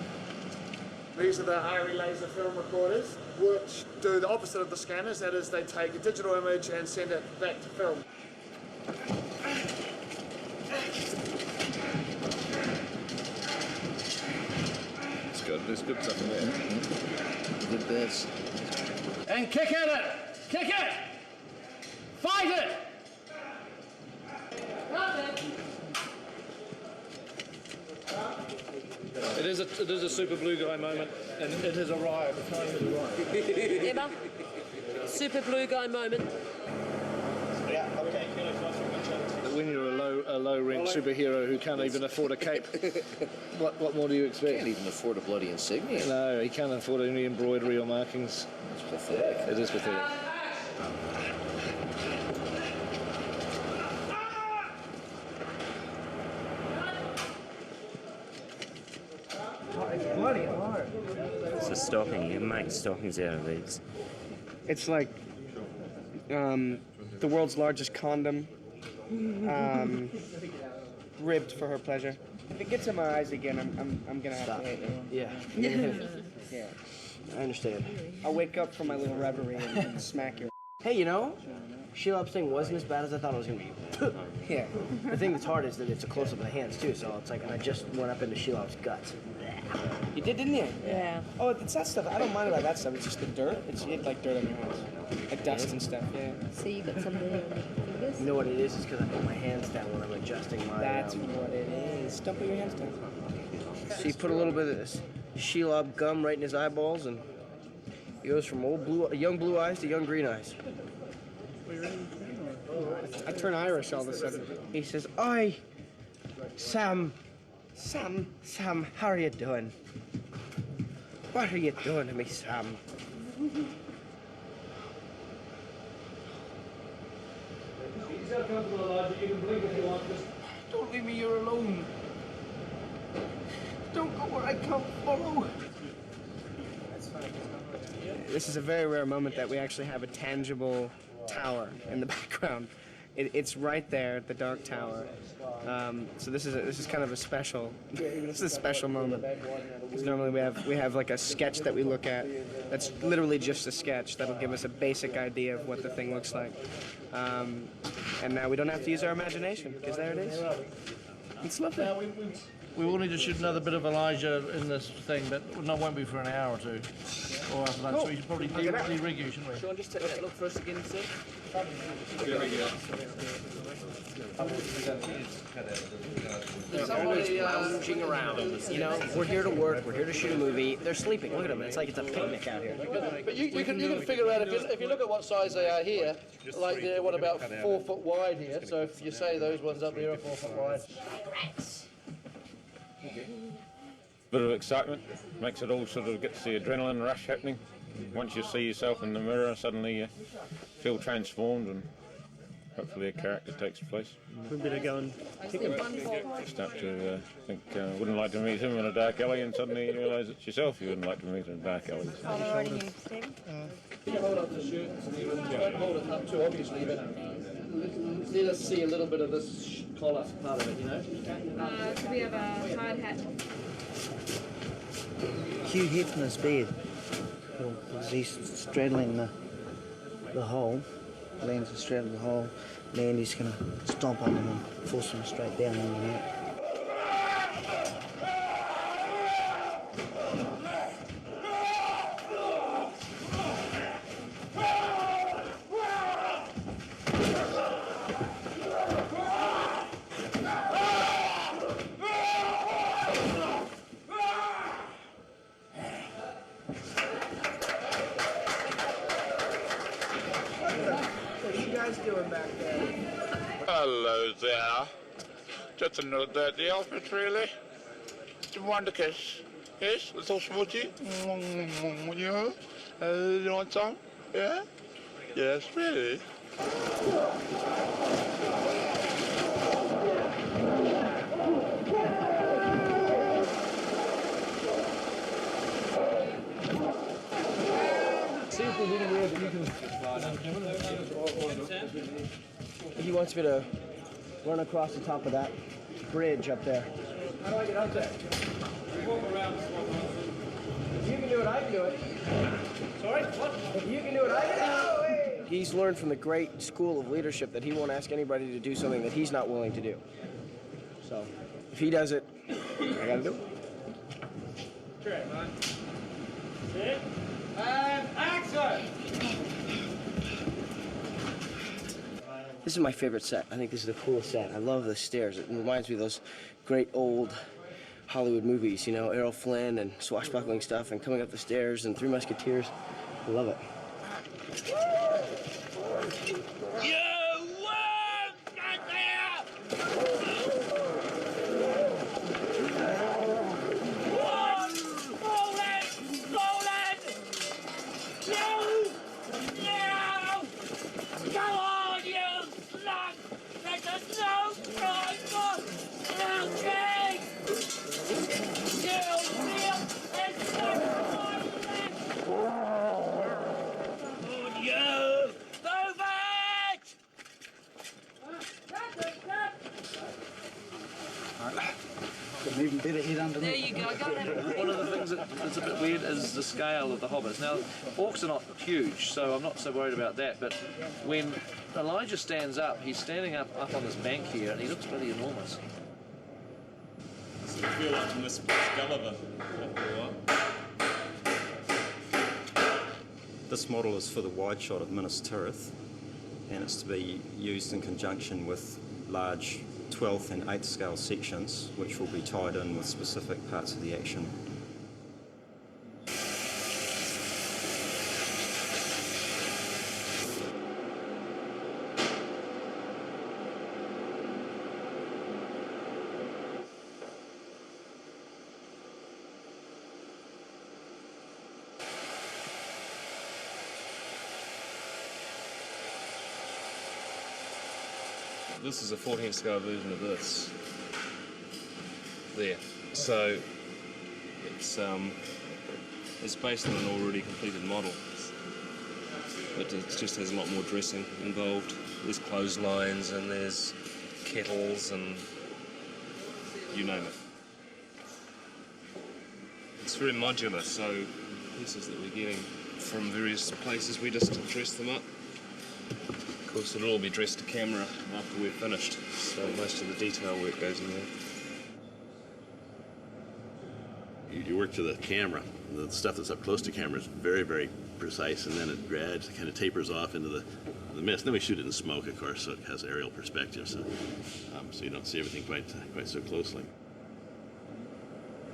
These are the ARRI laser film recorders, which do the opposite of the scanners. That is, they take a digital image and send it back to film.
It's good. There's good stuff in there. Good bits.
And kick at it! Kick it! Fight it!
It is a super blue guy moment, and it has arrived. The time has arrived.
Emma, super blue guy moment.
When you're a low rent superhero who can't even afford a cape, what more do you expect?
Can't even afford a bloody insignia.
No, he can't afford any embroidery or markings.
It's pathetic.
It is pathetic.
It's bloody hard.
It's a stocking. You make stockings out of these.
It's like the world's largest condom, ribbed for her pleasure. If it gets in my eyes again, I'm gonna have to hate it. Yeah. Yeah. I understand. I'll wake up from my little reverie and smack your. Hey, Shelob's thing wasn't as bad as I thought it was gonna be. Yeah. The thing that's hard is that it's a close up of the hands too, so it's like, and I just went up into Shelob's guts. You did, didn't you?
Yeah.
Oh, it's that stuff. I don't mind about that stuff. It's just the dirt. You had like dirt on your hands, like dust and stuff. Yeah.
So you got something on your fingers?
You know what it is? It's because I put my hands down when I'm adjusting my. That's what it is. Don't put your hands down. So you put a little bit of this Shelob gum right in his eyeballs, and he goes from young blue eyes to young green eyes. I turn Irish all of a sudden. He says, "Oi, Sam, how are you doing? What are you doing to me, Sam?" Don't leave me here alone. Don't go where I can't follow. this is a very rare moment that we actually have a tangible tower in the background. It's right there, the Dark Tower. So this is kind of a special, this is a special moment. Because normally we have like a sketch that we look at. That's literally just a sketch that'll give us a basic idea of what the thing looks like. And now we don't have to use our imagination because there it is. It's lovely.
We will need to shoot another bit of Elijah in this thing, but won't be for an hour or two. Or after lunch,
Cool.
we should probably de-rig you, shouldn't we?
Sean, just take that look first again, sir. Somebody lounging around. You know, we're here to work. We're here to shoot a movie. They're sleeping. Look at them. It's like it's a picnic out here.
But you can figure out if you look at what size they are here, like they're about 4 foot wide here. So if you say those ones up there are 4 foot wide.
Bit of excitement, makes it all sort of gets the adrenaline rush happening. Once you see yourself in the mirror, suddenly you feel transformed and hopefully a character takes place.
We better go and pick him.
You start to think, wouldn't like to meet him in a dark alley, and suddenly you realise it's yourself you wouldn't like to meet in a dark alley.
You can hold up the shirt, don't hold it up too obviously, but let us see a little bit of this collar part of it, you know.
Could we have a hard hat?
Hugh Hefner's bed. Well, he's straddling the hole. Lands is straddling the hole. Landy's going to stomp on him and force him straight down on the mat.
Hello there. Just another day at the office, really. Do you want a kiss? Yes, little smoochie? Yeah? You want some? Yeah? Yes, really?
See if there's anywhere that you can... He wants me to run across the top of that bridge up there. How do I get up there? Walk around. If you can do it, I can do it. Sorry? What? If you can do it, I can do it. He's learned from the great school of leadership that he won't ask anybody to do something that he's not willing to do. So, if he does it, I gotta do it.
Correct, man. Sit. And action!
This is my favorite set. I think this is the coolest set. I love the stairs. It reminds me of those great old Hollywood movies, you know, Errol Flynn and swashbuckling stuff and coming up the stairs and Three Musketeers. I love it.
Even better head underneath.
There you go.
One of the things that's a bit weird is the scale of the hobbits. Now, orcs are not huge, so I'm not so worried about that, but when Elijah stands up, he's standing up on this bank here, and he looks really enormous.
So I feel like Miss Gulliver after a while.
This model is for the wide shot of Minas Tirith, and it's to be used in conjunction with large 12th and 8th scale sections, which will be tied in with specific parts of the action.
This is a 14 scale version of this. There. So it's based on an already completed model. but it just has a lot more dressing involved. There's clotheslines and there's kettles and you name it. It's very modular, so pieces that we're getting from various places, we just dress them up. Of course, it'll all be dressed to camera after we're finished, so most of the detail work goes in there.
You work to the camera. The stuff that's up close to camera is very, very precise, and then it gradually kind of tapers off into the mist. Then we shoot it in smoke, of course, so it has aerial perspective, so you don't see everything quite so closely.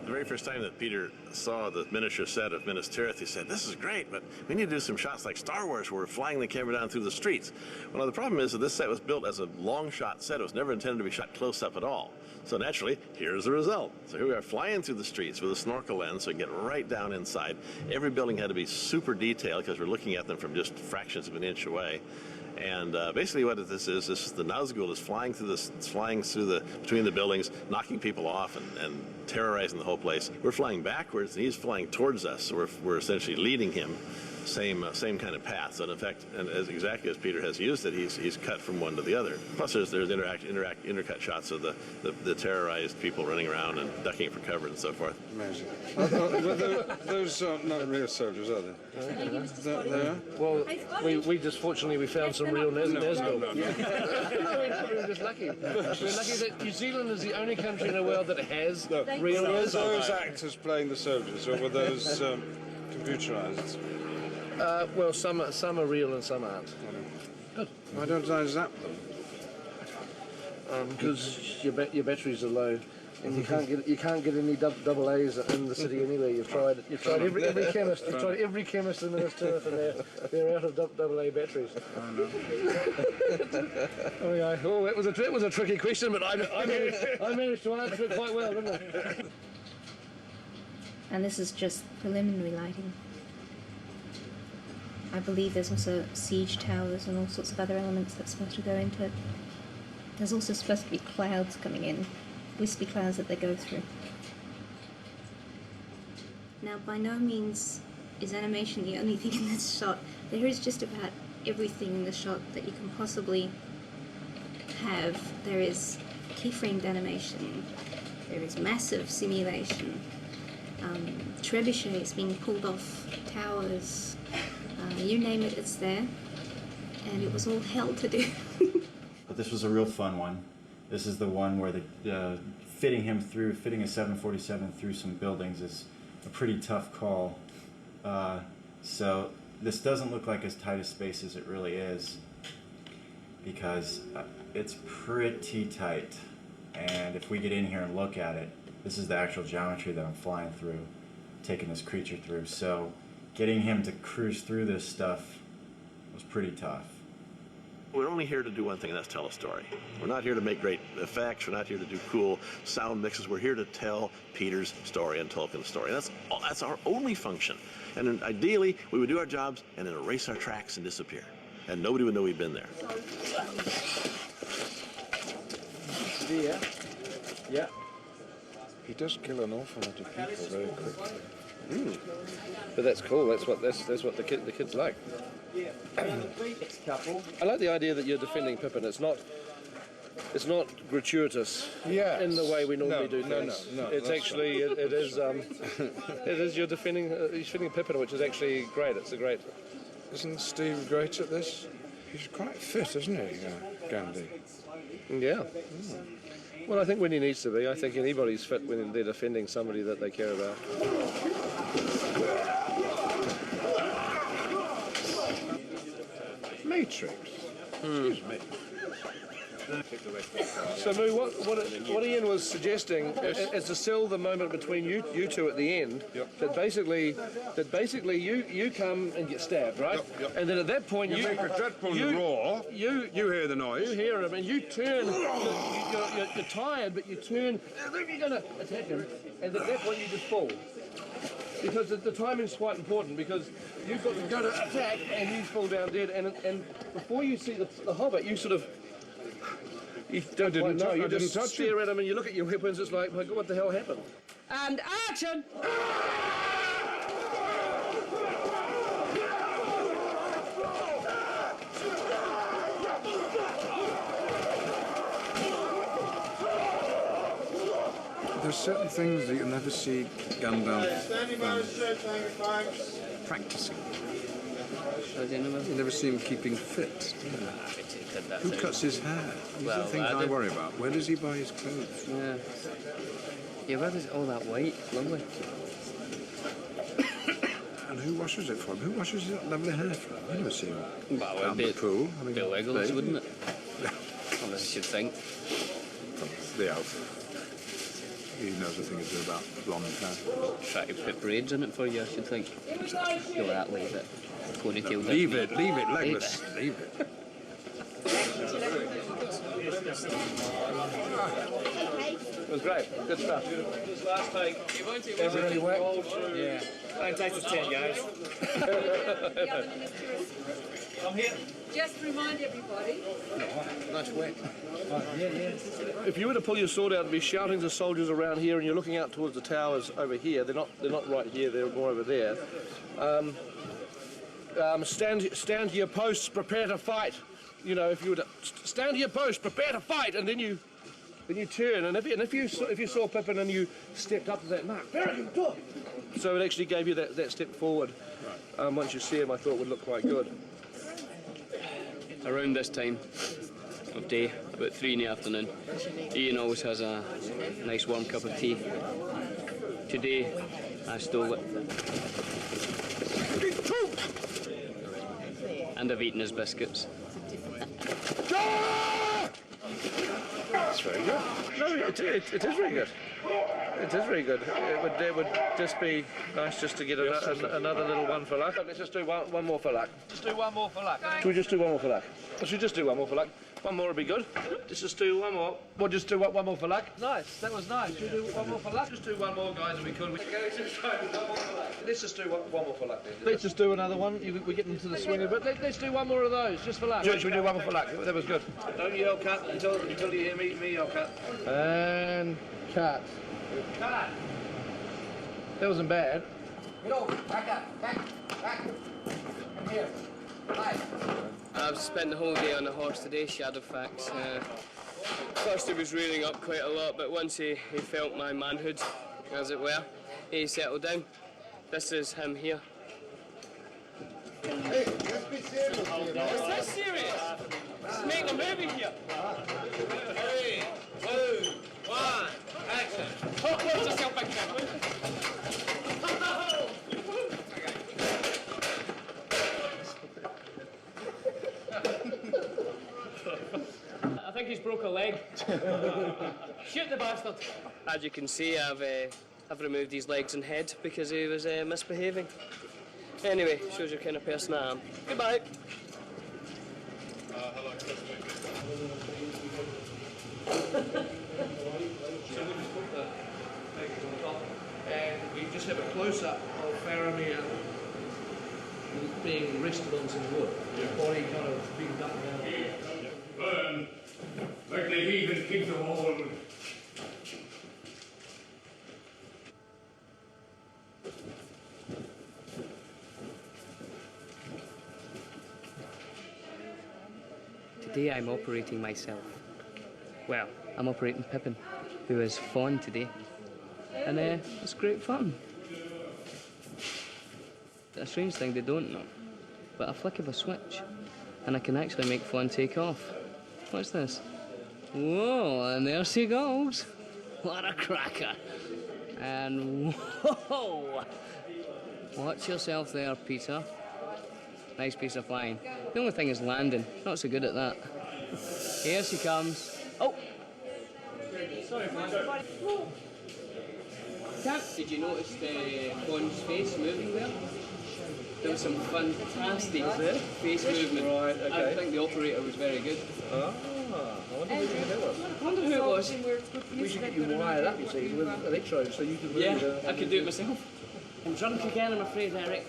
The very first time that Peter saw the miniature set of Minas Tirith, he said, "This is great, but we need to do some shots like Star Wars where we're flying the camera down through the streets." Well, the problem is that this set was built as a long shot set. It was never intended to be shot close up at all. So naturally, here's the result. So here we are flying through the streets with a snorkel lens so we can get right down inside. Every building had to be super detailed because we're looking at them from just fractions of an inch away. And basically what this is the Nazgul is flying between the buildings, knocking people off and terrorizing the whole place. We're flying backwards and he's flying towards us, so we're essentially leading him. Same kind of path. So in fact, and exactly as Peter has used it, he's cut from one to the other. Plus there's intercut shots of the terrorized people running around and ducking for cover and so forth.
Amazing. Those are not real soldiers, are they? They are?
Well, we just fortunately we found some real Nazgul.
No.
We're just lucky. We're lucky that New Zealand is the only country in the world that has real Nazgul.
Were those actors playing the soldiers, or were those computerized?
Well, some are real and some aren't.
Good. Why don't I zap them?
Because your batteries are low, and you can't get any double A's in the city anywhere. You've tried every chemist. You've tried every chemist in Minas Tirith, and they're out of double A batteries.
Oh no.
Oh, that was a tricky question, but I managed to answer it quite well, didn't I?
And this is just preliminary lighting. I believe there's also siege towers and all sorts of other elements that's supposed to go into it. There's also supposed to be clouds coming in, wispy clouds that they go through. Now, by no means is animation the only thing in this shot. There is just about everything in the shot that you can possibly have. There is keyframed animation, there is massive simulation, trebuchets being pulled off towers. You name it, it's there, and it was all hell to do.
But this was a real fun one. This is the one where fitting a 747 through some buildings is a pretty tough call. So this doesn't look like as tight a space as it really is, because it's pretty tight. And if we get in here and look at it, this is the actual geometry that I'm flying through, taking this creature through. So getting him to cruise through this stuff was pretty tough.
We're only here to do one thing, and that's tell a story. We're not here to make great effects. We're not here to do cool sound mixes. We're here to tell Peter's story and Tolkien's story. And that's our only function. And then ideally, we would do our jobs and then erase our tracks and disappear. And nobody would know we'd been there.
Yeah.
He does kill an awful lot of people very quickly.
But that's cool. That's what the kids like. I like the idea that you're defending Pippin. It's not gratuitous in the way we normally do things.
No.
It's actually it is you're defending Pippin, which is actually great. It's a great.
Isn't Steve great at this? He's quite fit, isn't he, Gandhi?
Yeah. Well, I think when he needs to be. I think anybody's fit when they're defending somebody that they care about.
Matrix. Excuse me.
So, Moo, what Ian was suggesting is to sell the moment between you two at the end.
Yep.
That basically you come and get stabbed, right?
Yep.
And then at that point
you make a dreadful roar. You hear the noise.
You hear him, and you turn. You're tired, but you turn. You're going to attack him, and at that point you just fall. Because the timing's quite important, because you've got to go to attack and you fall down dead, and before you see the Hobbit, you sort of. You don't quite know. You just stare at him and you look at your weapons. It's like, what the hell happened?
And action!
there's certain things that you'll never see Gandalf practicing. You never see him keeping fit. Do you? Who cuts his hair? These are the things I worry about. Where does he buy his clothes?
Yeah. Yeah, where is all that white? Lovely.
And who washes it for him? Who washes that lovely hair for him? I never see him
Well,
down the pool. I mean,
Bill Wiggles, wouldn't it? Unless you should think.
The elf. He knows a thing or two about blonde hair.
Try to put braids in it for you, I should think. Go that, leave it. Ponytail.
Leave it, legless. Leave it.
It was great. Good stuff. This last take. Everything went all through.
Yeah. Don't take the 10, guys.
I'm here.
Just remind everybody.
Nice wet.
If you were to pull your sword out and be shouting to soldiers around here, and you're looking out towards the towers over here, they're not right here. They're more over there. Stand to your posts, prepare to fight. You know, if you were to stand to your post, prepare to fight, and then you turn, and if you saw Pippin and you stepped up to that mark, so it actually gave you that step forward. Once you see him, I thought would look quite good.
Around this time of day, about 3 in the afternoon, Ian always has a nice warm cup of tea. Today, I stole it. And I've eaten his biscuits.
That's very good. No, it is very good. It is very good. It would just be nice just to get another little one for luck. Let's just do one more for luck. Just do one more for luck. Should we just do one more for luck? Should we just do one more for luck? One more would be good. Let's just do one more. We'll just do one more for luck. Nice. That was nice. Should we do one more for luck? Just do one more, guys, if we could. Let's just do one more for luck then. Let's just do another one. We're getting into the swing of it. Let's do one more of those, just for luck. Should we do one more for luck? That was good. Don't yell cut until you hear me yell cut. And cut. Cut. That wasn't bad.
Get over. Back up. Back. Come here. Right.
I've spent the whole day on the horse today, Shadowfax. First he was rearing up quite a lot, but once he felt my manhood, as it were, he settled down. This is him here.
Hey, let's be serious.
Is this serious? This is making a movie here.
3, 2, 1, action.
Hold yourself back there. I think he's broke a leg. Shoot the bastard. As you can see, I've removed his legs and head because he was misbehaving. Anyway, shows you the kind of person I am. Goodbye.
And we just have a close-up of Faramir being rested on some wood. His body kind of being up and down.
Burn, like the heathen kings of old.
Today I'm operating myself. Well, I'm operating Pippin, who is Fawn today. And it's great fun. A strange thing they don't know, but a flick of a switch, and I can actually make Fawn take off. What's this? Whoa, and there she goes. What a cracker. And whoa! Watch yourself there, Peter. Nice piece of flying. The only thing is landing. Not so good at that. Here she comes. Oh! Sorry, Fawn. Did you notice the Fawn's face moving there? There was some fantastic face movement.
Right, okay.
I think the operator was very good.
I wonder who it was.
I wonder who it was.
We should get you wired up, you see, with electrodes so you can move.
Yeah, I could do it myself. I'm drunk again, I'm afraid, Eric.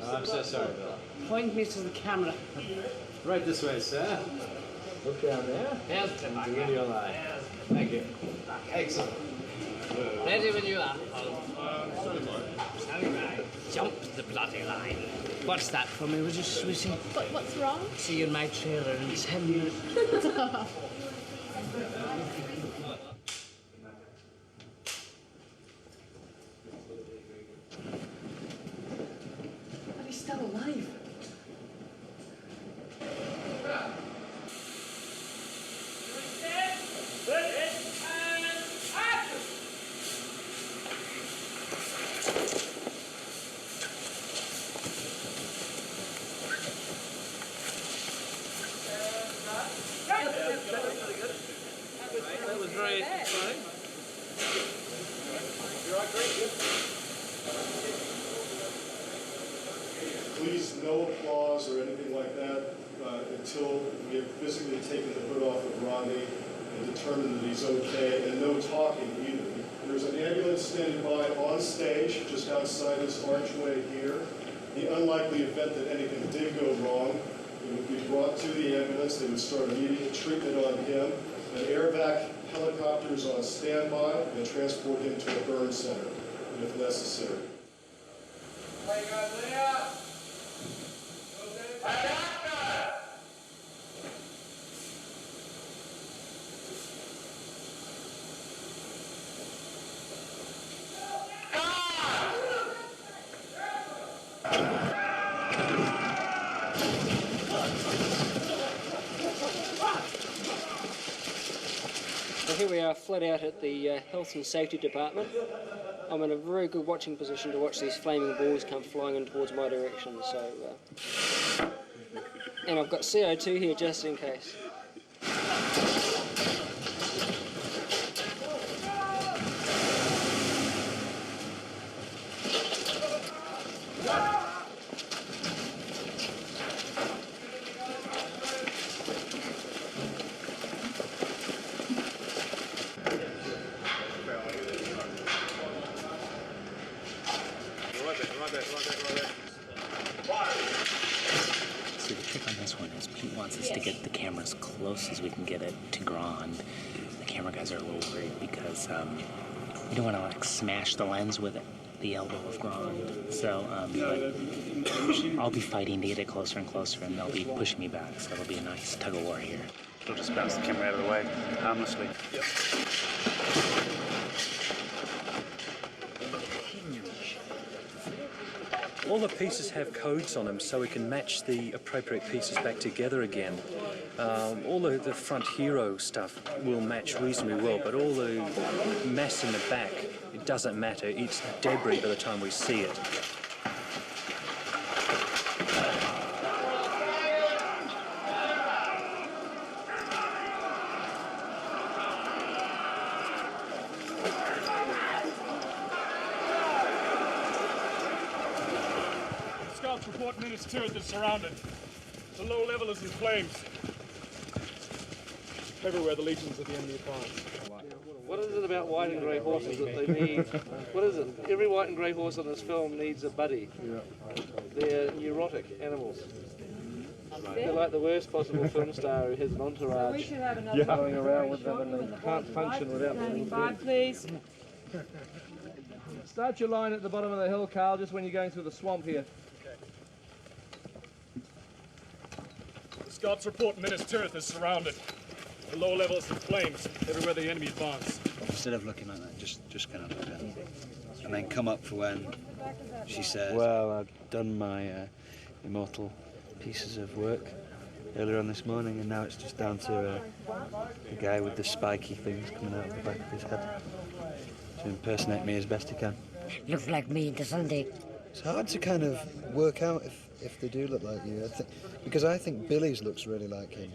Oh, I'm so sorry, Bill.
Point me to the camera.
Right this way, sir. Look down there.
There's the
Begin your line. Thank you. Excellent.
Ready when you are. Jump the bloody line. What's that for me? Was just switching.
What's wrong?
See you in my trailer in 10 minutes. still alive.
That was very exciting.
Please, no applause or anything like that until we have physically taken the hood off of Rodney and determined that he's okay, and no talking either. There's an ambulance standing by on stage just outside this archway here. The unlikely event that anything did go wrong, it would be brought to the ambulance. They would start immediate treatment on him. An airvac helicopter is on standby and transport him to a burn center if necessary.
So here we are, flat out at the Health and Safety Department. I'm in a very good watching position to watch these flaming balls come flying in towards my direction. So, and I've got CO2 here just in case.
So the trick on this one is Pete wants us to get the camera as close as we can get it to ground. The camera guys are a little worried because we don't want to like smash the lens with it, the elbow of ground. So but I'll be fighting to get it closer and closer, and they'll be pushing me back. So it'll be a nice tug of war here.
We'll just bounce the camera out of the way harmlessly. Yep.
All the pieces have codes on them, so we can match the appropriate pieces back together again. All the front hero stuff will match reasonably well, but all the mass in the back, it doesn't matter. It's debris by the time we see it.
Scouts report Minutes turret is surrounded. The low level is in flames. Everywhere the legions of the enemy advance.
What is it about white and grey horses that they need? What is it? Every white and grey horse in this film needs a buddy. They're neurotic animals. They're like the worst possible film star who has an entourage going around with them and they can't function without them.
Please.
Start your line at the bottom of the hill, Carl, just when you're going through the swamp here.
Scouts report Minutes turret is surrounded. The low level is in flames. Everywhere the enemy advance.
Instead of looking like that, just kind of look at it. And then come up for when she says...
Well, I've done my immortal pieces of work earlier on this morning, and now it's just down to the guy with the spiky things coming out of the back of his head to impersonate me as best he can.
Looks like me, doesn't he?
It's hard to kind of work out if they do look like you, because I think Billy's looks really like him,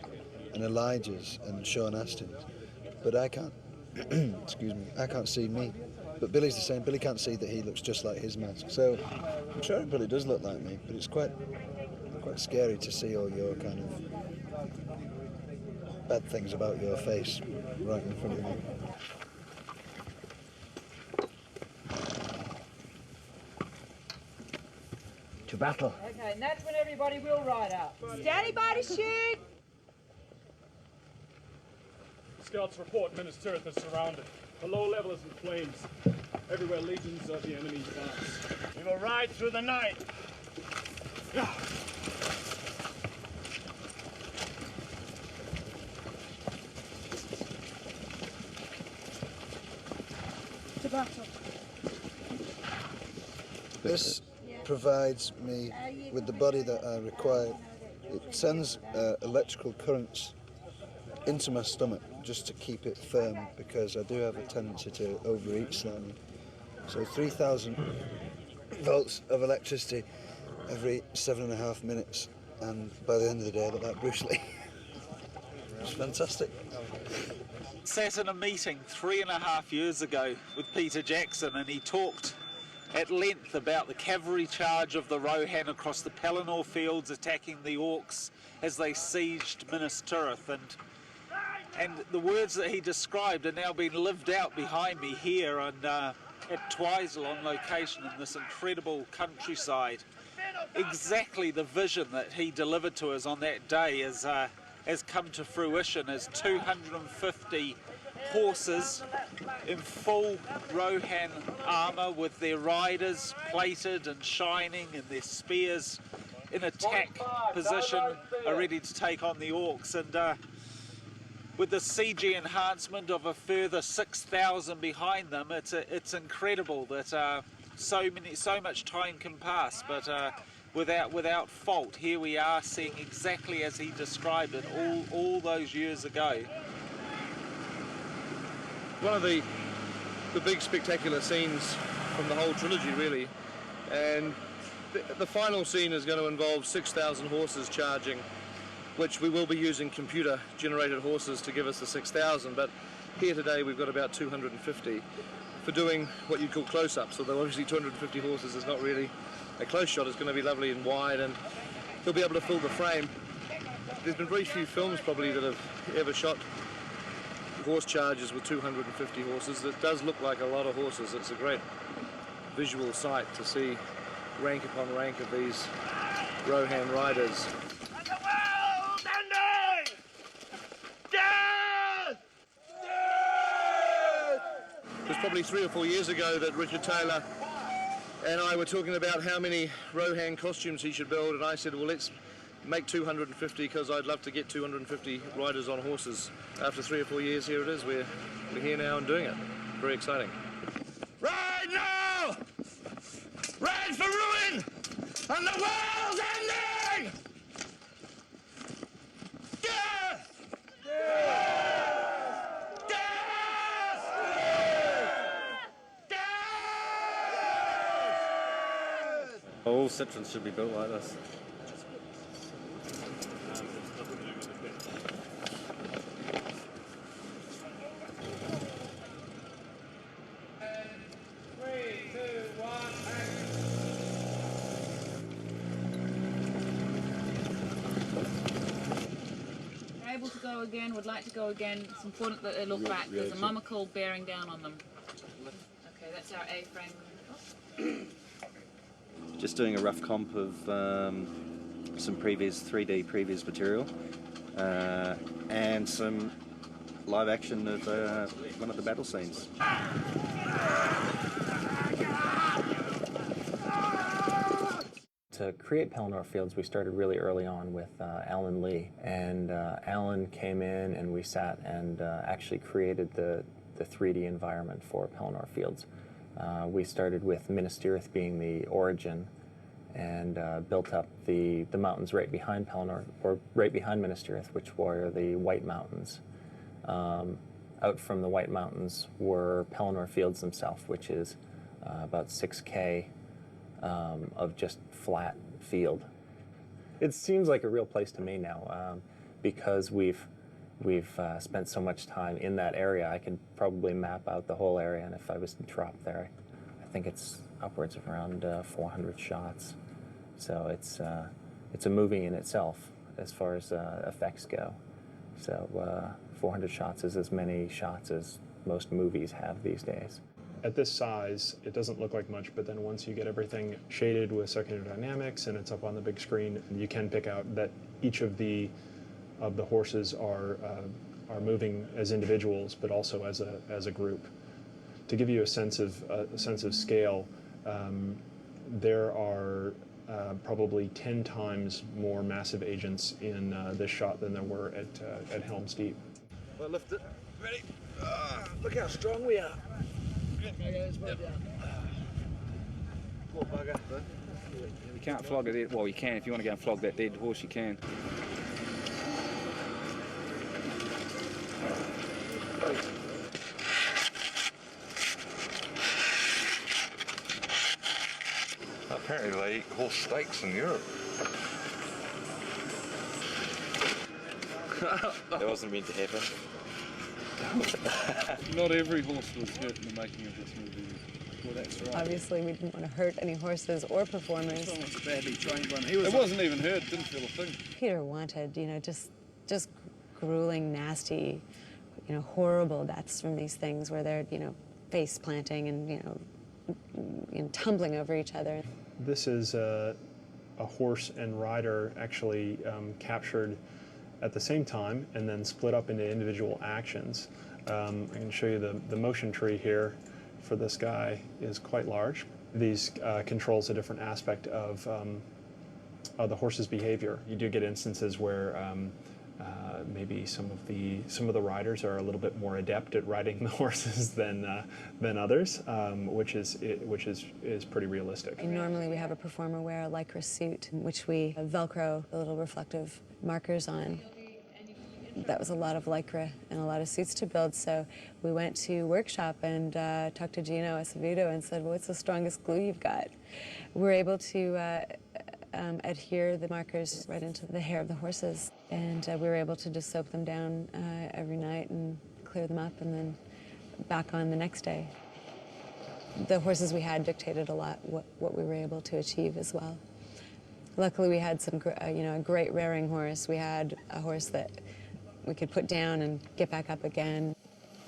and Elijah's and Sean Astin's, but I can't. Excuse me, I can't see me. But Billy's the same. Billy can't see that he looks just like his mask. So I'm sure it probably does look like me, but it's quite scary to see all your kind of bad things about your face right in front of you.
To battle.
Okay, and that's when everybody will ride up. Stand by to shoot!
Scouts report Minutes turret is surrounded. The low level is in flames. Everywhere legions of the enemy advance. We will ride through the night.
To battle.
This provides me with the body that I require. It sends electrical currents into my stomach just to keep it firm, because I do have a tendency to overeat slightly. So 3,000 volts of electricity every 7.5 minutes, and by the end of the day I look like Bruce Lee. It's fantastic.
Sat in a meeting 3.5 years ago with Peter Jackson, and he talked at length about the cavalry charge of the Rohan across the Pelennor fields attacking the Orcs as they sieged Minas Tirith, and the words that he described are now being lived out behind me here and at Twizel on location in this incredible countryside. Exactly the vision that he delivered to us on that day has come to fruition, as 250 horses in full Rohan armour with their riders plated and shining and their spears in attack position are ready to take on the Orcs. And with the CG enhancement of a further 6,000 behind them, it's incredible that so much time can pass, but without fault, here we are seeing exactly as he described it all those years ago.
One of the big spectacular scenes from the whole trilogy, really, and the final scene is going to involve 6,000 horses charging, which we will be using computer-generated horses to give us the 6,000, but here today we've got about 250 for doing what you call close-ups, although obviously 250 horses is not really a close shot. It's going to be lovely and wide, and you'll be able to fill the frame. There's been very few films probably that have ever shot horse charges with 250 horses. It does look like a lot of horses. It's a great visual sight to see rank upon rank of these Rohan riders. It was probably 3 or 4 years ago that Richard Taylor and I were talking about how many Rohan costumes he should build, and I said, well, let's make 250 because I'd love to get 250 riders on horses. After 3 or 4 years, here it is. We're here now and doing it. Very exciting.
Ride now! Ride for ruin! And the world's ending! Death! Death! Death!
All Citroens should be built like this.
Able to go again, would like to go again. It's important that they look back. There's a monocle bearing down on them. Okay, that's our A-frame.
Just doing a rough comp of some 3D previous material and some live action of one of the battle scenes.
To create Pelennor Fields, we started really early on with Alan Lee, and Alan came in and we sat and actually created the 3D environment for Pelennor Fields. We started with Minas Tirith being the origin, and built up the mountains right behind Pelennor, or right behind Minas Tirith, which were the White Mountains. Out from the White Mountains were Pelennor Fields themselves, which is about 6K of just flat field. It seems like a real place to me now because we've spent so much time in that area. I could probably map out the whole area, and if I was to drop there, I think it's upwards of around 400 shots. So it's a movie in itself as far as effects go. So 400 shots is as many shots as most movies have these days.
At this size, it doesn't look like much, but then once you get everything shaded with secondary dynamics and it's up on the big screen, you can pick out that each of the horses are moving as individuals, but also as a group. To give you a sense of scale, there are probably 10 times more massive agents in this shot than there were at Helm's Deep.
Well, lift it. Ready? Look how strong we are. Poor bugger.
You can't flog it. Well, you can if you want to go and flog that dead horse. You can.
Apparently they eat horse steaks in Europe.
That wasn't meant to happen.
Not every horse was hurt in the making of this movie. Well, that's right.
Obviously, we didn't want to hurt any horses or performers.
This one was a badly trained one. It wasn't even hurt, didn't feel a thing.
Peter wanted, just grueling, nasty, horrible deaths from these things where they're, face planting and, tumbling over each other.
This is a horse and rider actually captured at the same time and then split up into individual actions. I can show you the motion tree here for this guy is quite large. These controls a different aspect of the horse's behavior. You do get instances where maybe some of the riders are a little bit more adept at riding the horses than others, which is pretty realistic.
Normally we have a performer wear a lycra suit, which we Velcro the little reflective markers on. That was a lot of lycra and a lot of suits to build, so we went to workshop and talked to Gino Acevedo and said, well, what's the strongest glue you've got? We're able to adhere the markers right into the hair of the horses, and we were able to just soak them down every night and clear them up and then back on the next day. The horses we had dictated a lot what we were able to achieve as well. Luckily we had some, a great rearing horse. We had a horse that we could put down and get back up again.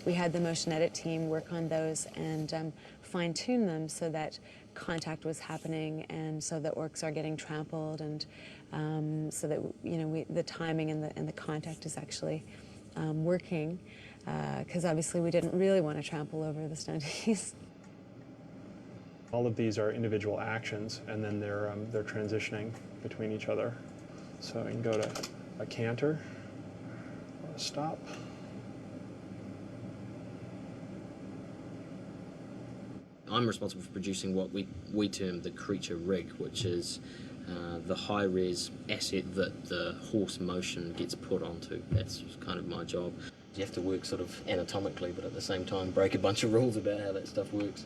We had the motion edit team work on those and fine-tune them so that contact was happening and so that orcs are getting trampled and so that the timing and the contact is actually working, because obviously we didn't really want to trample over the stunties.
All of these are individual actions, and then they're transitioning between each other. So I can go to a canter, or a stop.
I'm responsible for producing what we term the creature rig, which is the high-res asset that the horse motion gets put onto. That's kind of my job. You have to work sort of anatomically, but at the same time break a bunch of rules about how that stuff works.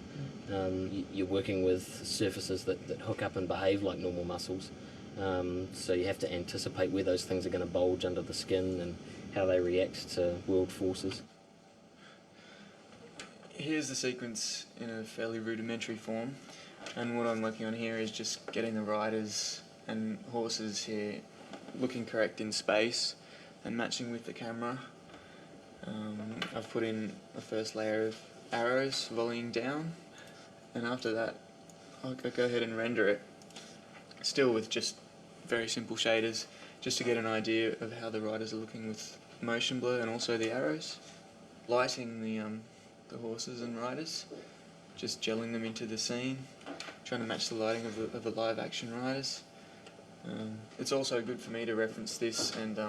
You're working with surfaces that hook up and behave like normal muscles, so you have to anticipate where those things are going to bulge under the skin and how they react to world forces.
Here's the sequence in a fairly rudimentary form, and what I'm working on here is just getting the riders and horses here looking correct in space and matching with the camera. I've put in the first layer of arrows volleying down, and after that I'll go ahead and render it, still with just very simple shaders, just to get an idea of how the riders are looking with motion blur and also the arrows. Lighting the horses and riders, just gelling them into the scene, trying to match the lighting of the live action riders. It's also good for me to reference this and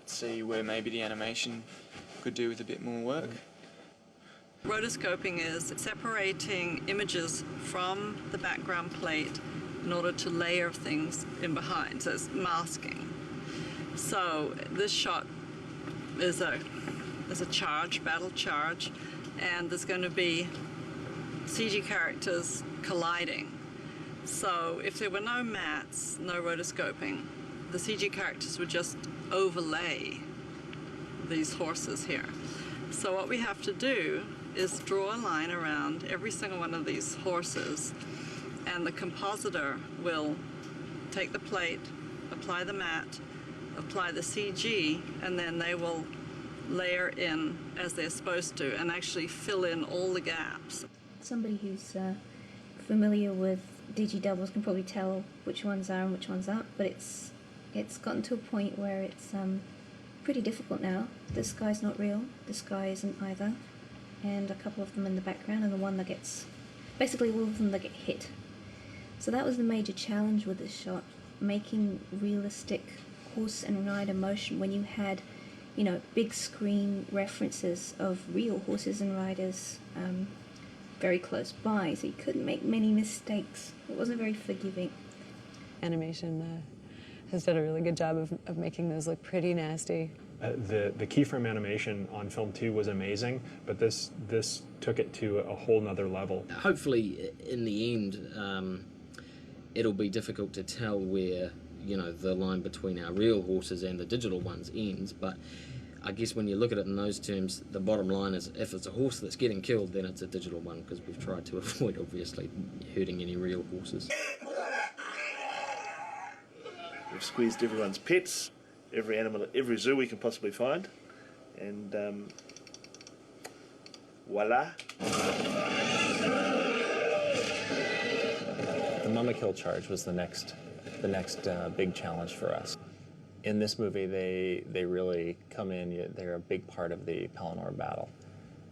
see where maybe the animation could do with a bit more work.
Rotoscoping is separating images from the background plate in order to layer things in behind, so it's masking. So this shot is a charge, battle charge, and there's going to be CG characters colliding. So if there were no mats, no rotoscoping, the CG characters would just overlay these horses here. So what we have to do is draw a line around every single one of these horses, and the compositor will take the plate, apply the mat, apply the CG, and then they will layer in as they're supposed to and actually fill in all the gaps.
Somebody who's familiar with DG-doubles can probably tell which ones are and which ones aren't, but it's gotten to a point where it's pretty difficult now. This guy's not real, this guy isn't either, and a couple of them in the background, and the one that gets, basically all of them that get hit. So that was the major challenge with this shot, making realistic horse and rider motion when you had, big screen references of real horses and riders very close by, so you couldn't make many mistakes. It wasn't very forgiving.
animation has done a really good job of making those look pretty nasty.
The keyframe animation on film 2 was amazing, but this took it to a whole nother level.
Hopefully, in the end, it'll be difficult to tell where, you know, the line between our real horses and the digital ones ends, but I guess when you look at it in those terms, the bottom line is if it's a horse that's getting killed, then it's a digital one, because we've tried to avoid, obviously, hurting any real horses.
We've squeezed everyone's pets, every animal at every zoo we can possibly find, and voila.
The mama kill charge was the next big challenge for us. In this movie, they really come in. They're a big part of the Pelennor battle.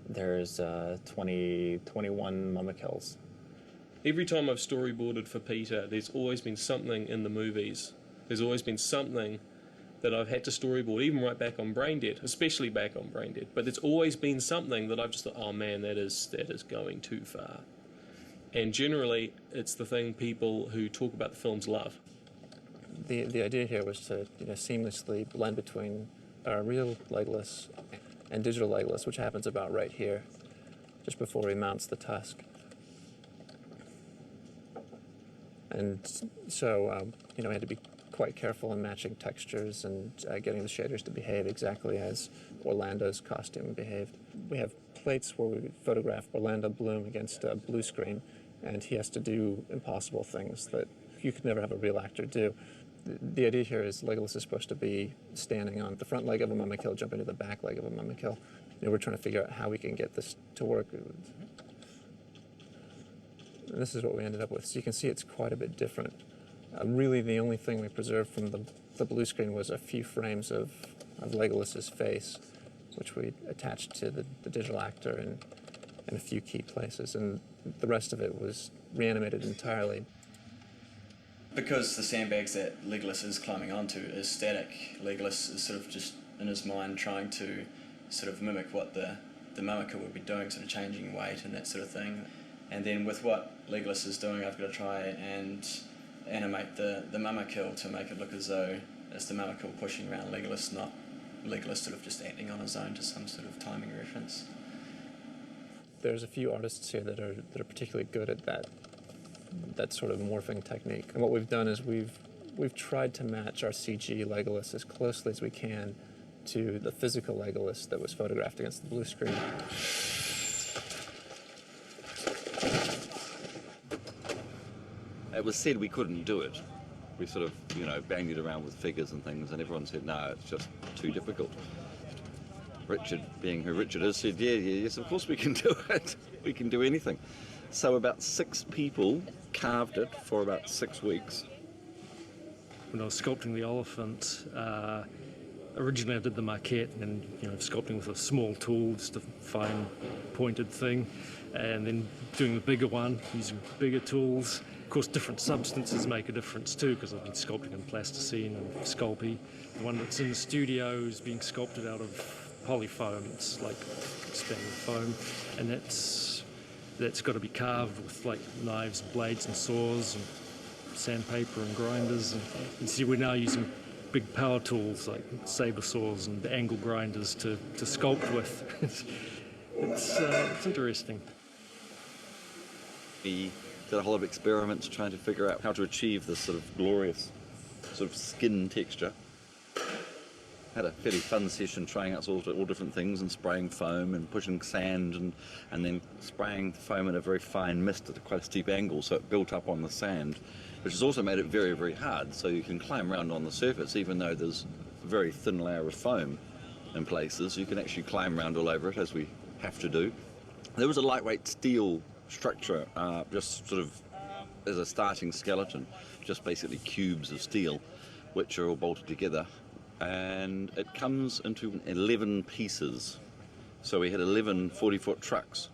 There's 21 mama kills.
Every time I've storyboarded for Peter, there's always been something in the movies. There's always been something that I've had to storyboard, even right back on Braindead, especially back on Braindead. But there's always been something that I've just thought, oh man, that is going too far. And generally, it's the thing people who talk about the films love.
The idea here was to seamlessly blend between our real Legolas and digital Legolas, which happens about right here, just before he mounts the tusk. And so, we had to be quite careful in matching textures and getting the shaders to behave exactly as Orlando's costume behaved. We have plates where we photograph Orlando Bloom against a blue screen, and he has to do impossible things that you could never have a real actor do. The idea here is Legolas is supposed to be standing on the front leg of a mama kill, jumping to the back leg of a mama kill. We're trying to figure out how we can get this to work. And this is what we ended up with. So you can see it's quite a bit different. Really, the only thing we preserved from the blue screen was a few frames of Legolas's face, which we attached to the digital actor in a few key places, and the rest of it was reanimated entirely.
Because the sandbags that Legolas is climbing onto is static, Legolas is sort of just in his mind trying to sort of mimic what the mama kill would be doing, sort of changing weight and that sort of thing. And then with what Legolas is doing, I've got to try and animate the mama kill to make it look as though it's the mama kill pushing around Legolas, not Legolas sort of just acting on his own to some sort of timing reference.
There's a few artists here that are particularly good at that sort of morphing technique. And what we've done is we've tried to match our CG Legolas as closely as we can to the physical Legolas that was photographed against the blue screen.
It was said we couldn't do it. We sort of, banged it around with figures and things, and everyone said, no, it's just too difficult. Richard, being who Richard is, said, yes, of course we can do it. We can do anything. So about 6 people carved it for about 6 weeks.
When I was sculpting the elephant, originally I did the maquette and sculpting with a small tool, just a fine pointed thing, and then doing the bigger one using bigger tools. Of course, different substances make a difference too, because I've been sculpting in plasticine and Sculpey. The one that's in the studio is being sculpted out of polyfoam. It's like expanded foam, and that's got to be carved with like knives, blades, and saws, and sandpaper and grinders. And you see, we're now using big power tools like saber saws and angle grinders to sculpt with. It's interesting.
We did a whole lot of experiments trying to figure out how to achieve this sort of glorious sort of skin texture. Had a fairly fun session trying out all different things and spraying foam and pushing sand and then spraying foam in a very fine mist at quite a steep angle, so it built up on the sand, which has also made it very, very hard, so you can climb around on the surface even though there's a very thin layer of foam in places. You can actually climb around all over it, as we have to do. There was a lightweight steel structure, just sort of as a starting skeleton, just basically cubes of steel which are all bolted together, and it comes into 11 pieces. So we had 11 40-foot trucks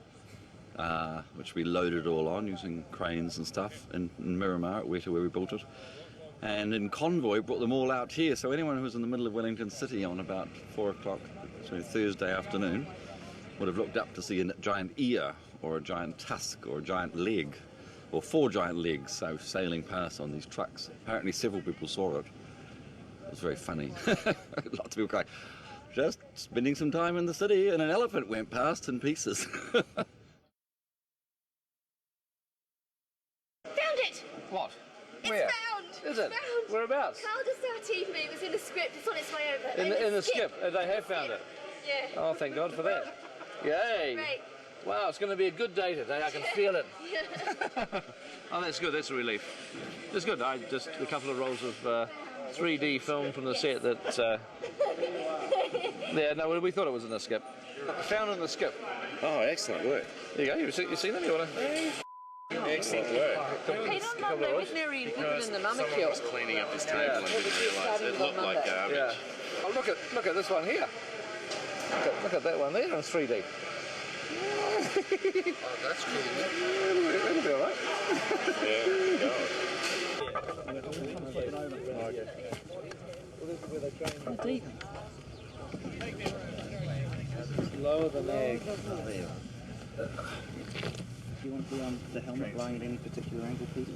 which we loaded all on using cranes and stuff in Miramar at Weta, where we built it, and in convoy brought them all out here. So anyone who was in the middle of Wellington City on about 4 o'clock, so Thursday afternoon, would have looked up to see a giant ear or a giant tusk or a giant leg or 4 giant legs, so sailing past on these trucks. Apparently several people saw it. It was very funny. Lots of people going, just spending some time in the city, and an elephant went past in pieces.
Found it!
What?
It's
Where?
found!
Is it?
Found!
Whereabouts?
Carl just told me it was in the script. It's on its way over.
In the skip. They have found it.
Yeah.
Oh, thank God for that. Yay!
Great.
Wow, it's going to be a good day today. I can feel it. Oh, that's good. That's a relief. It's good. I just a couple of rolls of 3D film from the set that. Yeah, no, we thought it was in the skip. Found in the skip.
Oh, excellent work.
There you go. You seen them? You want to?
Excellent work.
Hey, not Mum, there was Mary and people in the mummy
Someone was cleaning up his table and didn't realise it looked like garbage.
Yeah. Oh, look at this one here. Look at that one there in 3D.
Oh, that's cool.
It'll be all right.
Yeah,
Lower the leg.
Do you want to be on the helmet lying at any particular angle, Peter?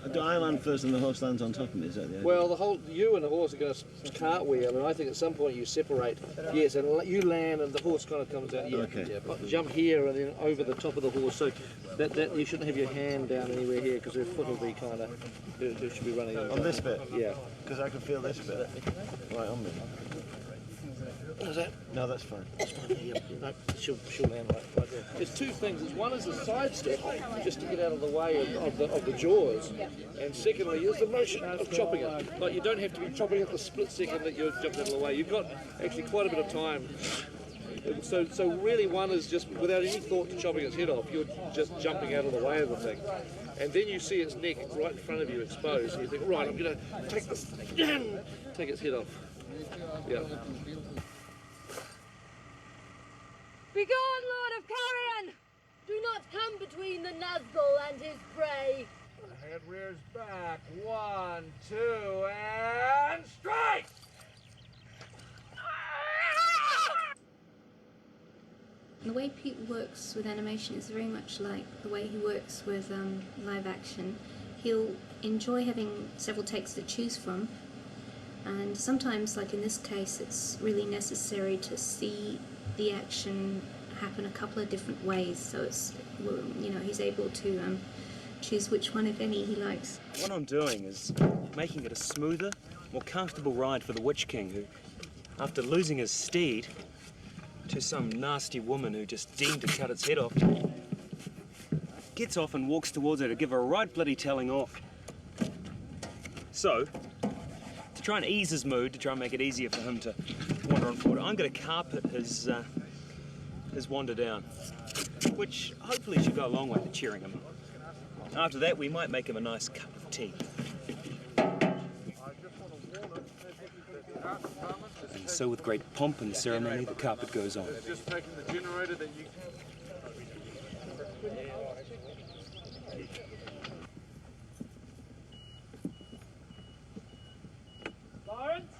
Do I land first and the horse lands on top of me? Is that the idea?
Well, you and the horse are going to cartwheel, and I think at some point you separate. Yes, and you land, and the horse kind of comes out. Yeah,
Okay.
yeah. But jump here and then over the top of the horse, so that you shouldn't have your hand down anywhere here because her foot will be kind of. It should be running
On this bit?
Yeah.
Because I can feel this bit. Right on me.
Is that?
No, that's fine.
No, she'll land right there. There's two things. One is the side step, just to get out of the way of the jaws, and secondly is the motion of chopping it. Like you don't have to be chopping it the split second that you're jumping out of the way. You've got actually quite a bit of time. So really, one is just without any thought to chopping its head off. You're just jumping out of the way of the thing, and then you see its neck right in front of you exposed, and you think, right, I'm going to take this, take its head off. Yeah.
Begone, Lord of Corian! Do not come between the Nazgul and his prey.
Head rears back. 1, 2, and strike!
The way Pete works with animation is very much like the way he works with live action. He'll enjoy having several takes to choose from, and sometimes, like in this case, it's really necessary to see the action happen a couple of different ways, so it's, you know, he's able to choose which one, if any, he likes.
What I'm doing is making it a smoother, more comfortable ride for the Witch King, who, after losing his steed to some nasty woman who just deemed to cut its head off, gets off and walks towards her to give her a right bloody telling off. So, to try and ease his mood, to try and make it easier for him to wander on forward, I'm going to carpet his wander down, which hopefully should go a long way to cheering him up. After that, we might make him a nice cup of tea. And so with great pomp and ceremony, the carpet goes on.
Just taking the generator that you...
Lawrence?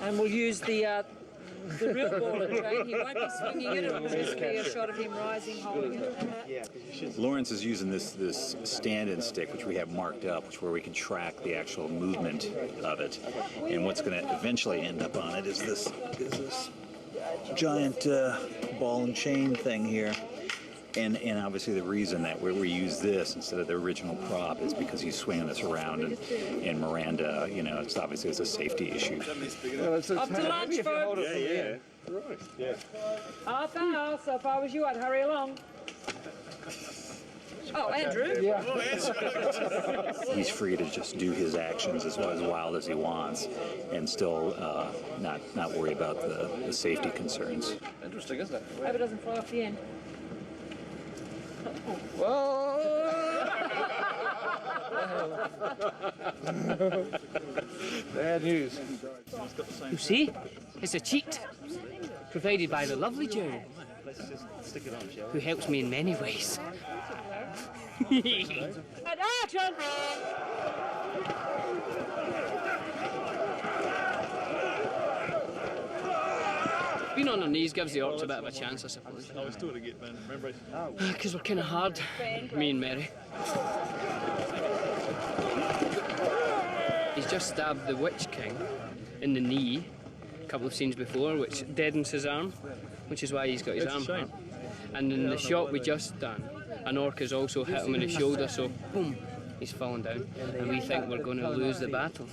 And we'll use the real ball and chain. He won't be swinging it. It'll just be a shot of him rising, holding it.
Lawrence is using this stand-in stick, which we have marked up, which where we can track the actual movement of it. And what's going to eventually end up on it is this giant ball and chain thing here. And obviously the reason that we use this instead of the original prop is because he's swinging this around, and Miranda, you know, it's obviously a safety issue.
Up to lunch, folks.
Yeah.
Right, yeah.
Half hour, so if I was you, I'd hurry along. Oh, Andrew?
Yeah. He's free to just do his actions as wild as he wants, and still not worry about the safety concerns.
Interesting, isn't it?
Hope it doesn't fly off the end.
Bad news.
You see, it's a cheat provided by the lovely Joe,
Let's just stick it on, shall we?
who helps me in many ways. And action! Being on our knees gives the orcs a bit of a chance, I suppose.
I was doing it again, man. Remember?
Because we're kind of hard, me and Mary. He's just stabbed the Witch King in the knee a couple of scenes before, which deadens his arm, which is why he's got his arm hurt. And in the shot we just done, an orc has also hit him in the shoulder, so boom, he's fallen down. And we think we're going to lose the battle.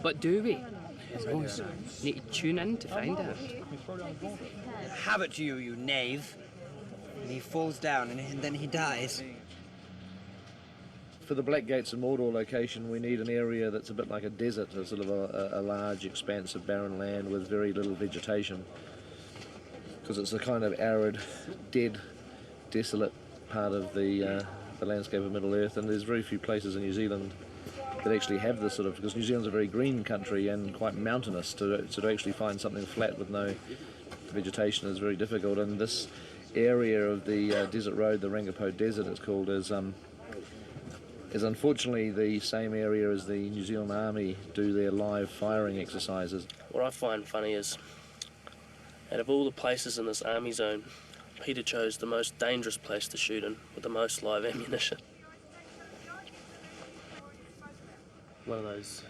But do we? Oh, need to tune in to find out.
Have it to you, you knave. And he falls down and then he dies.
For the Black Gates and Mordor location, we need an area that's a bit like a desert, a sort of a large expanse of barren land with very little vegetation. Because it's a kind of arid, dead, desolate part of the landscape of Middle Earth, and there's very few places in New Zealand that actually have this sort of, because New Zealand's a very green country and quite mountainous, to actually find something flat with no vegetation is very difficult. And this area of the desert road, the Rangipo Desert it's called, is unfortunately the same area as the New Zealand Army do their live firing exercises.
What I find funny is, out of all the places in this army zone, Peter chose the most dangerous place to shoot in, with the most live ammunition. One of those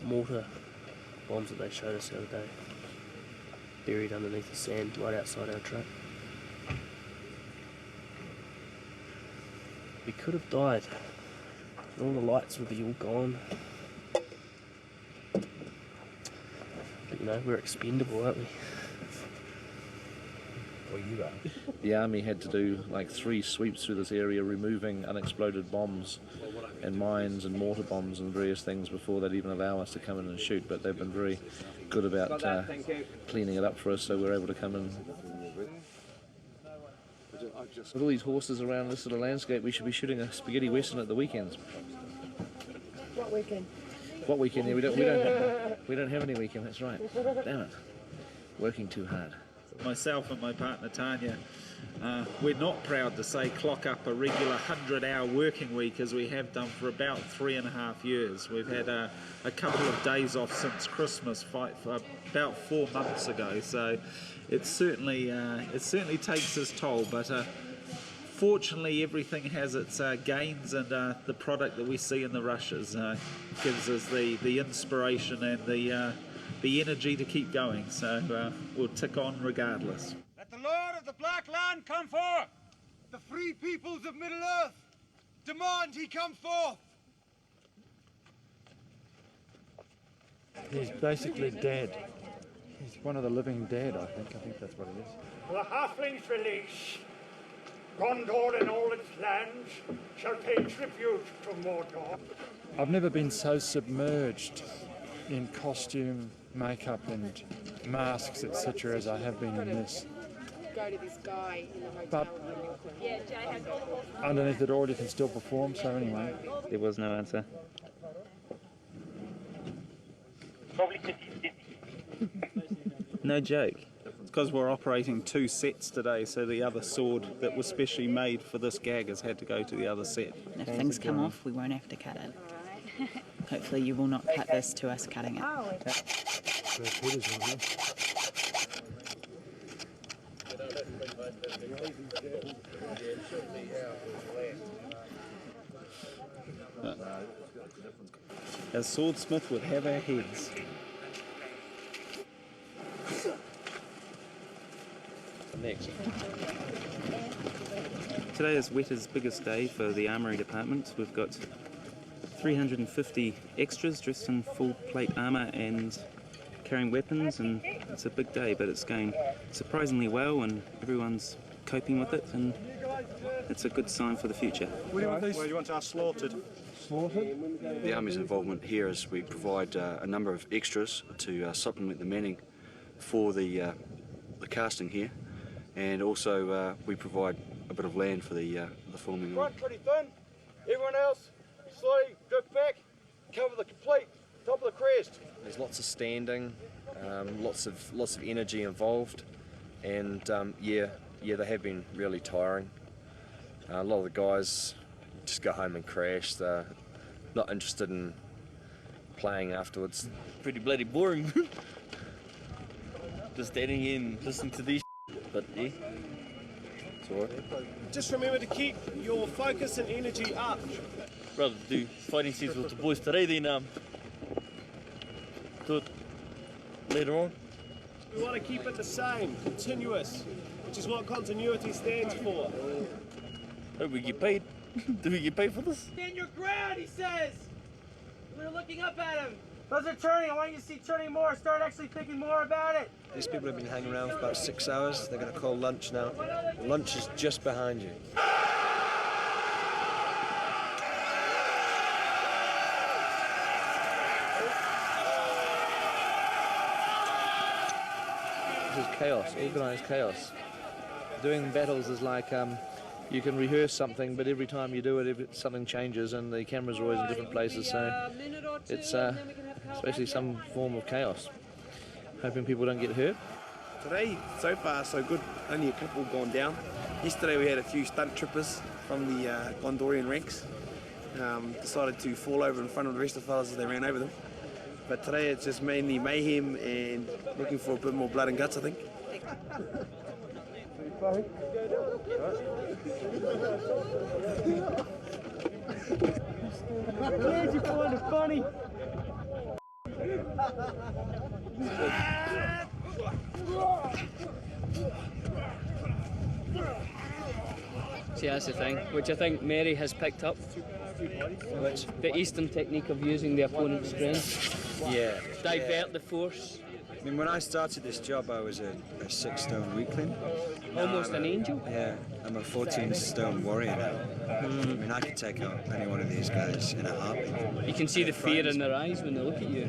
mortar bombs that they showed us the other day, buried underneath the sand right outside our truck. We could have died. All the lights would be all gone. But, you know, we're expendable, aren't we? Well, you are.
The army had to do like 3 sweeps through this area, removing unexploded bombs and mines and mortar bombs and various things before they'd even allow us to come in and shoot. But they've been very good about cleaning it up for us, so we're able to come in. With all these horses around this sort of landscape, we should be shooting a spaghetti western at the weekends.
What weekend?
What weekend? Yeah, we don't have any weekend. That's right. Damn it, working too hard.
Myself and my partner Tanya, we're not proud to say clock up a regular 100-hour working week as we have done for about 3.5 years. We've had a couple of days off since Christmas, about 4 months ago. So it certainly takes its toll. But fortunately, everything has its gains, and the product that we see in the rushes gives us the inspiration and the energy to keep going, so we'll tick on regardless.
Let the Lord of the Black Land come forth! The free peoples of Middle Earth demand he come forth!
He's basically dead. He's one of the living dead, I think that's what it is.
The halflings release. Gondor and all its lands shall pay tribute to Mordor.
I've never been so submerged in costume, makeup and masks, etc. as I have been in this.
Go to this guy in the hotel.
But underneath it all you can still perform, so anyway.
There was no answer. No joke.
It's because we're operating 2 sets today, so the other sword that was specially made for this gag has had to go to the other set.
If things come off, we won't have to cut it. Hopefully you will not cut this to us cutting it.
A swordsmith would have our heads.
Next.
Today is Weta's biggest day for the armoury department. We've got 350 extras dressed in full plate armour and carrying weapons, and it's a big day, but it's going surprisingly well and everyone's coping with it, and it's a good sign for the future.
Where do you want our slaughtered?
The Army's involvement here is we provide a number of extras to supplement the manning for the casting here, and also we provide a bit of land for the filming.
Front pretty thin. Everyone else, slowly drift back. Cover the complete top of the crest.
There's lots of standing, lots of energy involved, and yeah, they have been really tiring. A lot of the guys just go home and crash. They're not interested in playing afterwards.
Pretty bloody boring. Just standing here and listening to these but yeah, it's alright.
Just remember to keep your focus and energy up.
Rather do fighting scenes with the boys today than do it later on.
We want to keep it the same, continuous, which is what continuity stands for.
Hope we get paid. Do we get paid for this?
Stand your ground, he says! We're looking up at him. Those are turning. I want you to see turning more. Start actually thinking more about it.
These people have been hanging around for about 6 hours. They're going to call lunch now. Lunch is just behind you.
This is chaos, organised chaos. Doing battles is like you can rehearse something, but every time you do it, something changes, and the cameras are always in different places. So it's basically some form of chaos. Hoping people don't get hurt.
Today, so far, so good. Only a couple gone down. Yesterday we had a few stunt trippers from the Gondorian ranks. Decided to fall over in front of the rest of the fellas as they ran over them. But today it's just mainly mayhem and looking for a bit more blood and guts, I think.
Glad you find it funny.
See, that's the thing, which I think Mary has picked up. Which the Eastern technique of using the opponent's strength.
Yeah.
Divert the force.
I mean, when I started this job, I was a 6-stone weakling.
Almost an angel?
Yeah, I'm a 14-stone warrior now. I mean, I could take out any one of these guys in a heartbeat.
You can see the fear in their eyes when they look at you.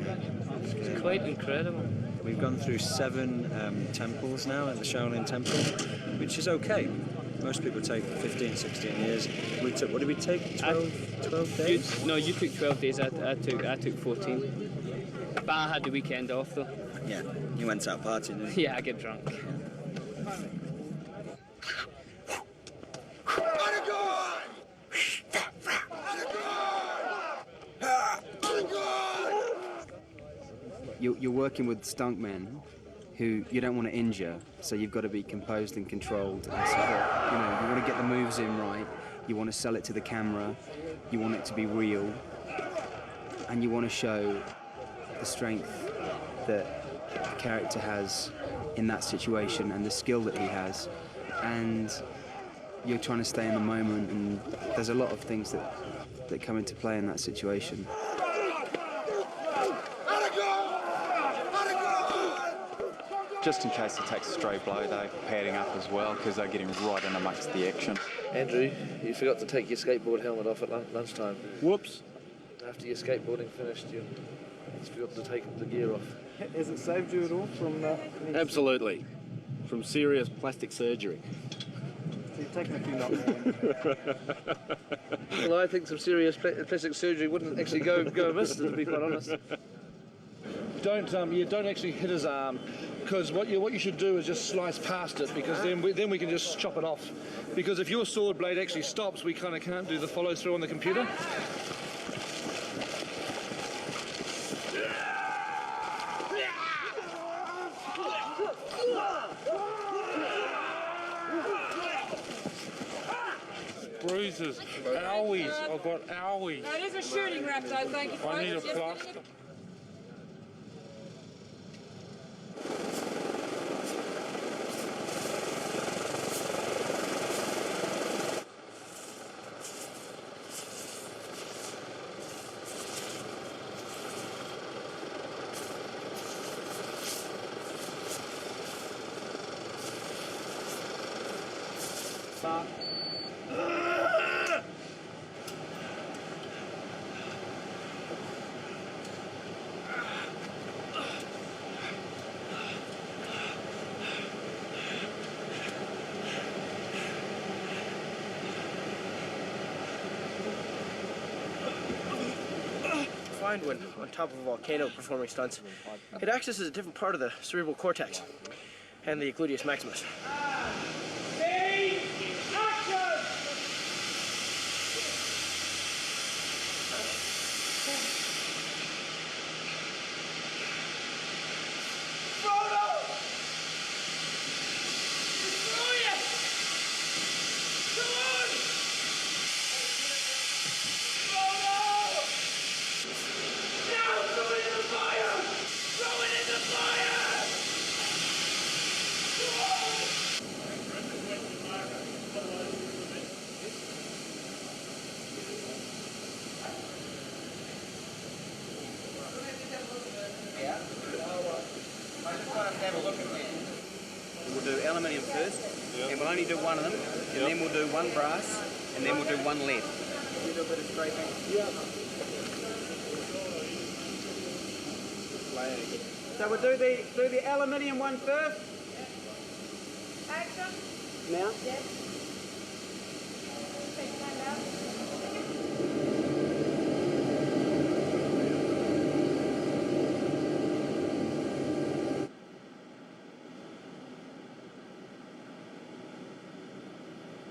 It's quite incredible.
We've gone through 7 temples now at the Shaolin Temple, which is okay. Most people take 15, 16 years. We took, what did we take? 12 days?
No, you took 12 days. I took 14. But I had the weekend off though.
Yeah, you went out partying, didn't you?
Yeah, I get drunk.
You're working with stuntmen who you don't want to injure, so you've got to be composed and controlled. And so that, you know, you want to get the moves in right. You want to sell it to the camera. You want it to be real, and you want to show the strength that the character has in that situation and the skill that he has. And you're trying to stay in the moment, and there's a lot of things that come into play in that situation.
Just in case it takes a stray blow, they're padding up as well because they're getting right in amongst the action.
Andrew, you forgot to take your skateboard helmet off at lunchtime.
Whoops.
After your skateboarding finished, you just forgot to take the gear off.
Has it saved you at all from...
Absolutely. From serious plastic surgery.
So you've taken a few knocks.
Well, I think some serious plastic surgery wouldn't actually go amiss, to be quite honest.
Don't actually hit his arm, because what you should do is just slice past it, because then we can just chop it off. Because if your sword blade actually stops, we kind of can't do the follow through on the computer.
Bruises, owies, I've got owies.
That is a shooting wrap though, thank you.
I need a plaster.
When on top of a volcano performing stunts, it accesses a different part of the cerebral cortex and the gluteus maximus.
and we'll only do one of them, and then we'll do one brass, and then we'll do one lead. We do a bit of scraping. Yeah.
So we'll do the aluminium one first.
Action.
Now.
Yes.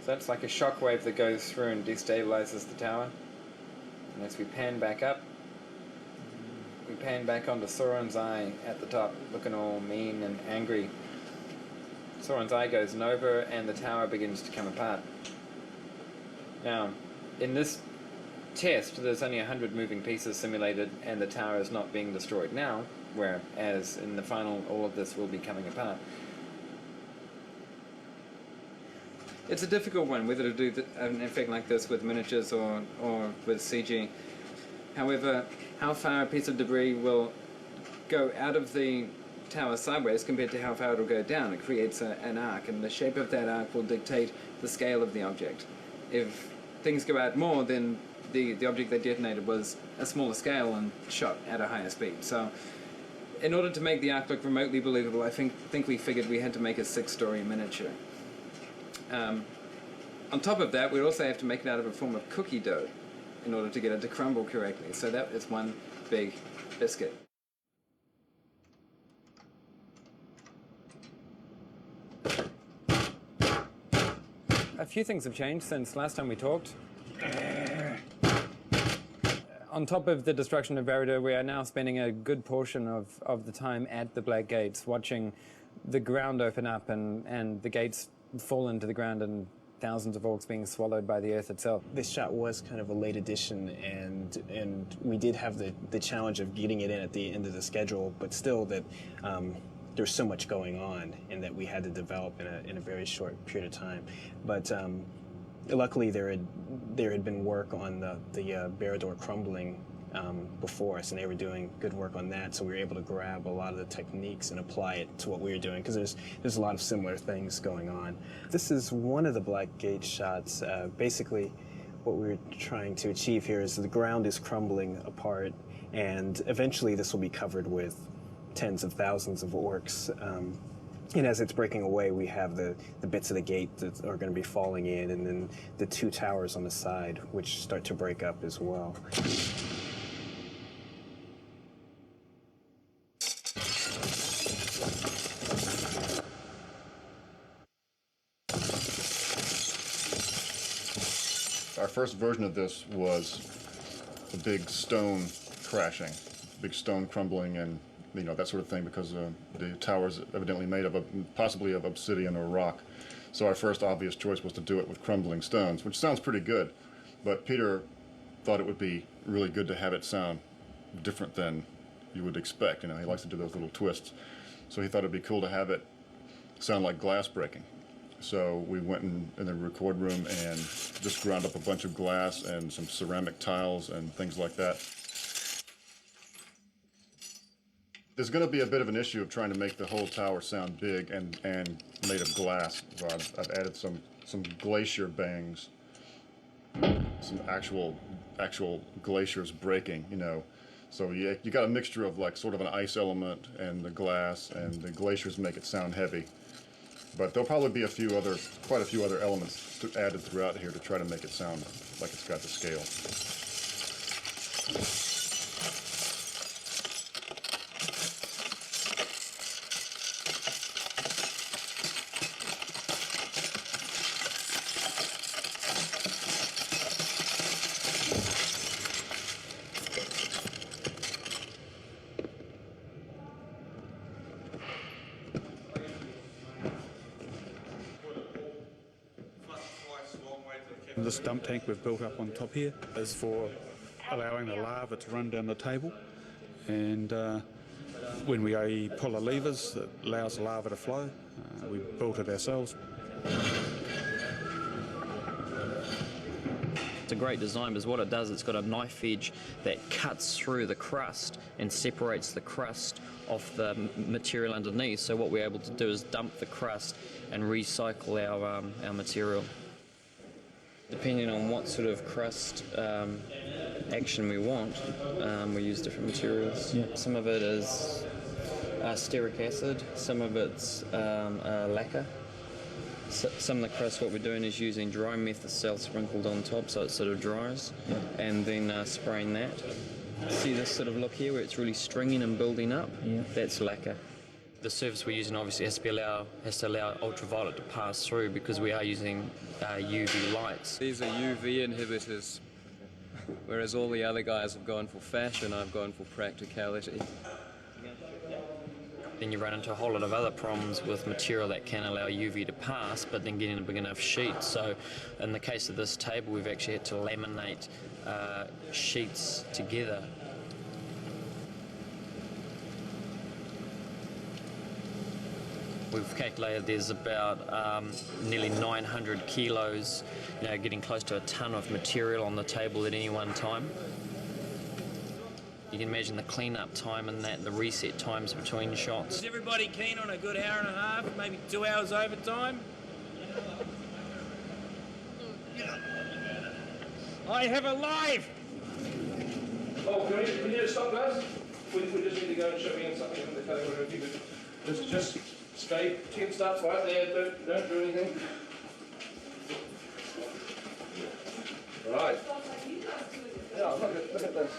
So that's like a shockwave that goes through and destabilizes the tower. And as we pan back up, we pan back onto Sauron's Eye at the top, looking all mean and angry. Sauron's Eye goes nova and the tower begins to come apart. Now, in this test, there's only 100 moving pieces simulated and the tower is not being destroyed now, whereas in the final, all of this will be coming apart. It's a difficult one, whether to do an effect like this with miniatures or with CG. However, how far a piece of debris will go out of the tower sideways compared to how far it will go down, it creates an arc, and the shape of that arc will dictate the scale of the object. If things go out more, then the object that detonated was a smaller scale and shot at a higher speed. So, in order to make the arc look remotely believable, I think we figured we had to make a 6-story miniature. On top of that, we also have to make it out of a form of cookie dough in order to get it to crumble correctly. So that is one big biscuit. A few things have changed since last time we talked. On top of the destruction of Barad-dûr, we are now spending a good portion of the time at the Black Gates, watching the ground open up and the gates fall into the ground and thousands of orcs being swallowed by the earth itself.
This shot was kind of a late addition, and we did have the challenge of getting it in at the end of the schedule, but still that there's so much going on and that we had to develop in a very short period of time. But luckily there had been work on the Barad-dûr crumbling before us, and they were doing good work on that, so we were able to grab a lot of the techniques and apply it to what we were doing, because there's a lot of similar things going on. This is one of the Black Gate shots. Basically, what we're trying to achieve here is the ground is crumbling apart, and eventually this will be covered with tens of thousands of orcs. And as it's breaking away, we have the bits of the gate that are going to be falling in, and then the 2 towers on the side, which start to break up as well.
Our first version of this was a big stone crashing, big stone crumbling, and that sort of thing, because the tower is evidently made of possibly of obsidian or rock. So our first obvious choice was to do it with crumbling stones, which sounds pretty good, but Peter thought it would be really good to have it sound different than you would expect. He likes to do those little twists. So he thought it'd be cool to have it sound like glass breaking. So we went in the record room and just ground up a bunch of glass and some ceramic tiles and things like that. There's going to be a bit of an issue of trying to make the whole tower sound big and made of glass. So I've added some glacier bangs, some actual glaciers breaking, So you got a mixture of like sort of an ice element and the glass, and the glaciers make it sound heavy. But there'll probably be quite a few other elements added throughout here to try to make it sound like it's got the scale.
This dump tank we've built up on top here is for allowing the lava to run down the table, and when we pull the levers that allows the lava to flow. We built it ourselves.
It's a great design because what it does, it's got a knife edge that cuts through the crust and separates the crust off the material underneath. So what we're able to do is dump the crust and recycle our material. Depending on what sort of crust action we want, we use different materials. Yeah. Some of it is stearic acid, some of it's lacquer. So, some of the crust, what we're doing is using dry methocel sprinkled on top so it sort of dries, and then spraying that. See this sort of look here where it's really stringing and building up? Yeah. That's lacquer. The surface we're using obviously has to allow ultraviolet to pass through because we are using UV lights.
These are UV inhibitors, whereas all the other guys have gone for fashion, I've gone for practicality.
Then you run into a whole lot of other problems with material that can allow UV to pass, but then getting a big enough sheet. So in the case of this table, we've actually had to laminate sheets together. We've calculated there's about nearly 900 kilos, getting close to a ton of material on the table at any one time. You can imagine the clean-up time and the reset times between shots.
Is everybody keen on a good hour and a half, maybe 2 hours overtime? I have a live!
Oh, can you stop, guys? We just need to go and show you something from the camera. If you could just stay tensed up right there, don't do anything. Right. Yeah, look at this.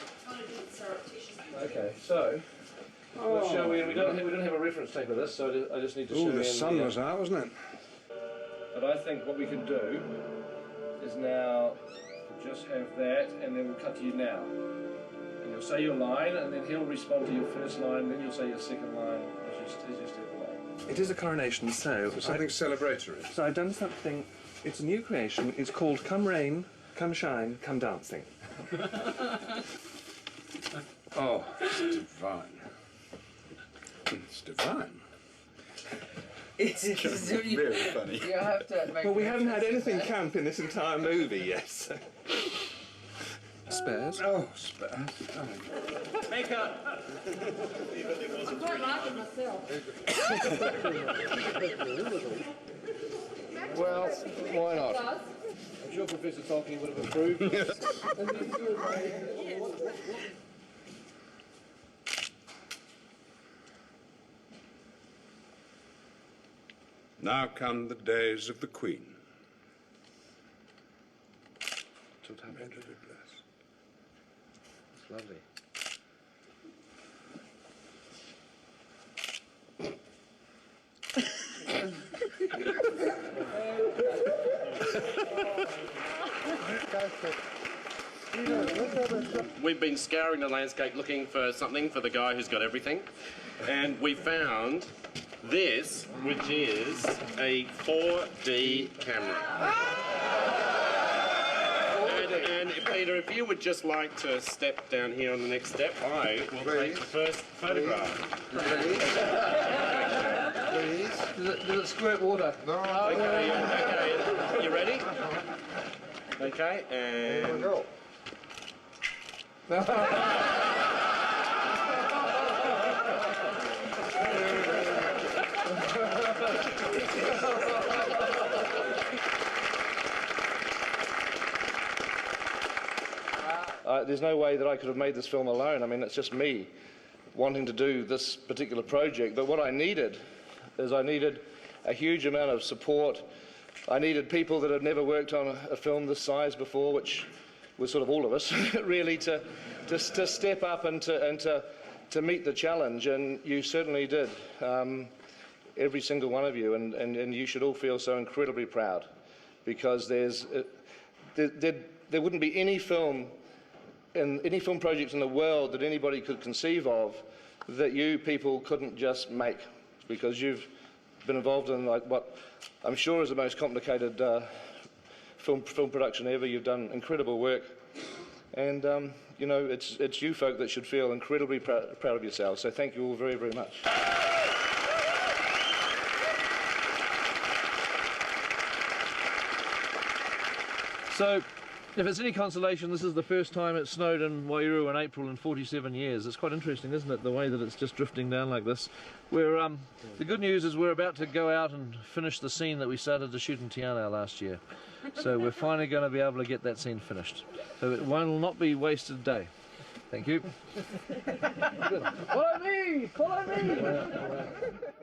Okay, so let's show we don't have a reference tape of this, so I just need to show you.
Oh, the sun was out, wasn't it?
But I think what we can do is now just have that, and then we'll cut to you now. And you'll say your line, and then he'll respond to your first line, then you'll say your second line as you step away. It is a coronation, so
something celebratory.
So I've done something. It's a new creation. It's called "Come Rain, Come Shine, Come Dancing."
Oh, it's divine. It's divine.
It's
very funny.
You have to make
well, we haven't had anything camp in this entire movie yet. So. Spares?
Oh, spares.
Makeup.
I'm quite liking myself.
Well, why not? I'm sure Professor Tolkien would have approved.
Now come the days of the Queen. May it be blessed.
It's lovely.
We've been scouring the landscape looking for something for the guy who's got everything, and we found this, which is a 4D camera. And Peter, if you would just like to step down here on the next step, I will take the first photograph.
Please. Does it squirt water?
No.
Okay, you ready? Okay, and... Here we go.
There's no way that I could have made this film alone. I mean, it's just me wanting to do this particular project. But what I needed is I needed a huge amount of support. I needed people that had never worked on a film this size before, which was sort of all of us, really, to step up and to meet the challenge. And you certainly did, every single one of you. And you should all feel so incredibly proud, because there wouldn't be any film project in the world that anybody could conceive of that you people couldn't just make, because you've been involved in like what I'm sure is the most complicated film production ever. You've done incredible work, and you know, it's you folk that should feel incredibly proud of yourselves. So thank you all very, very much.
So If it's any consolation, this is the first time it snowed in Waiuru in April in 47 years. It's quite interesting, isn't it, the way that it's just drifting down like this. The good news is we're about to go out and finish the scene that we started to shoot in Te Anau last year. So we're finally going to be able to get that scene finished. So it will not be wasted day. Thank you. Follow me! Follow me!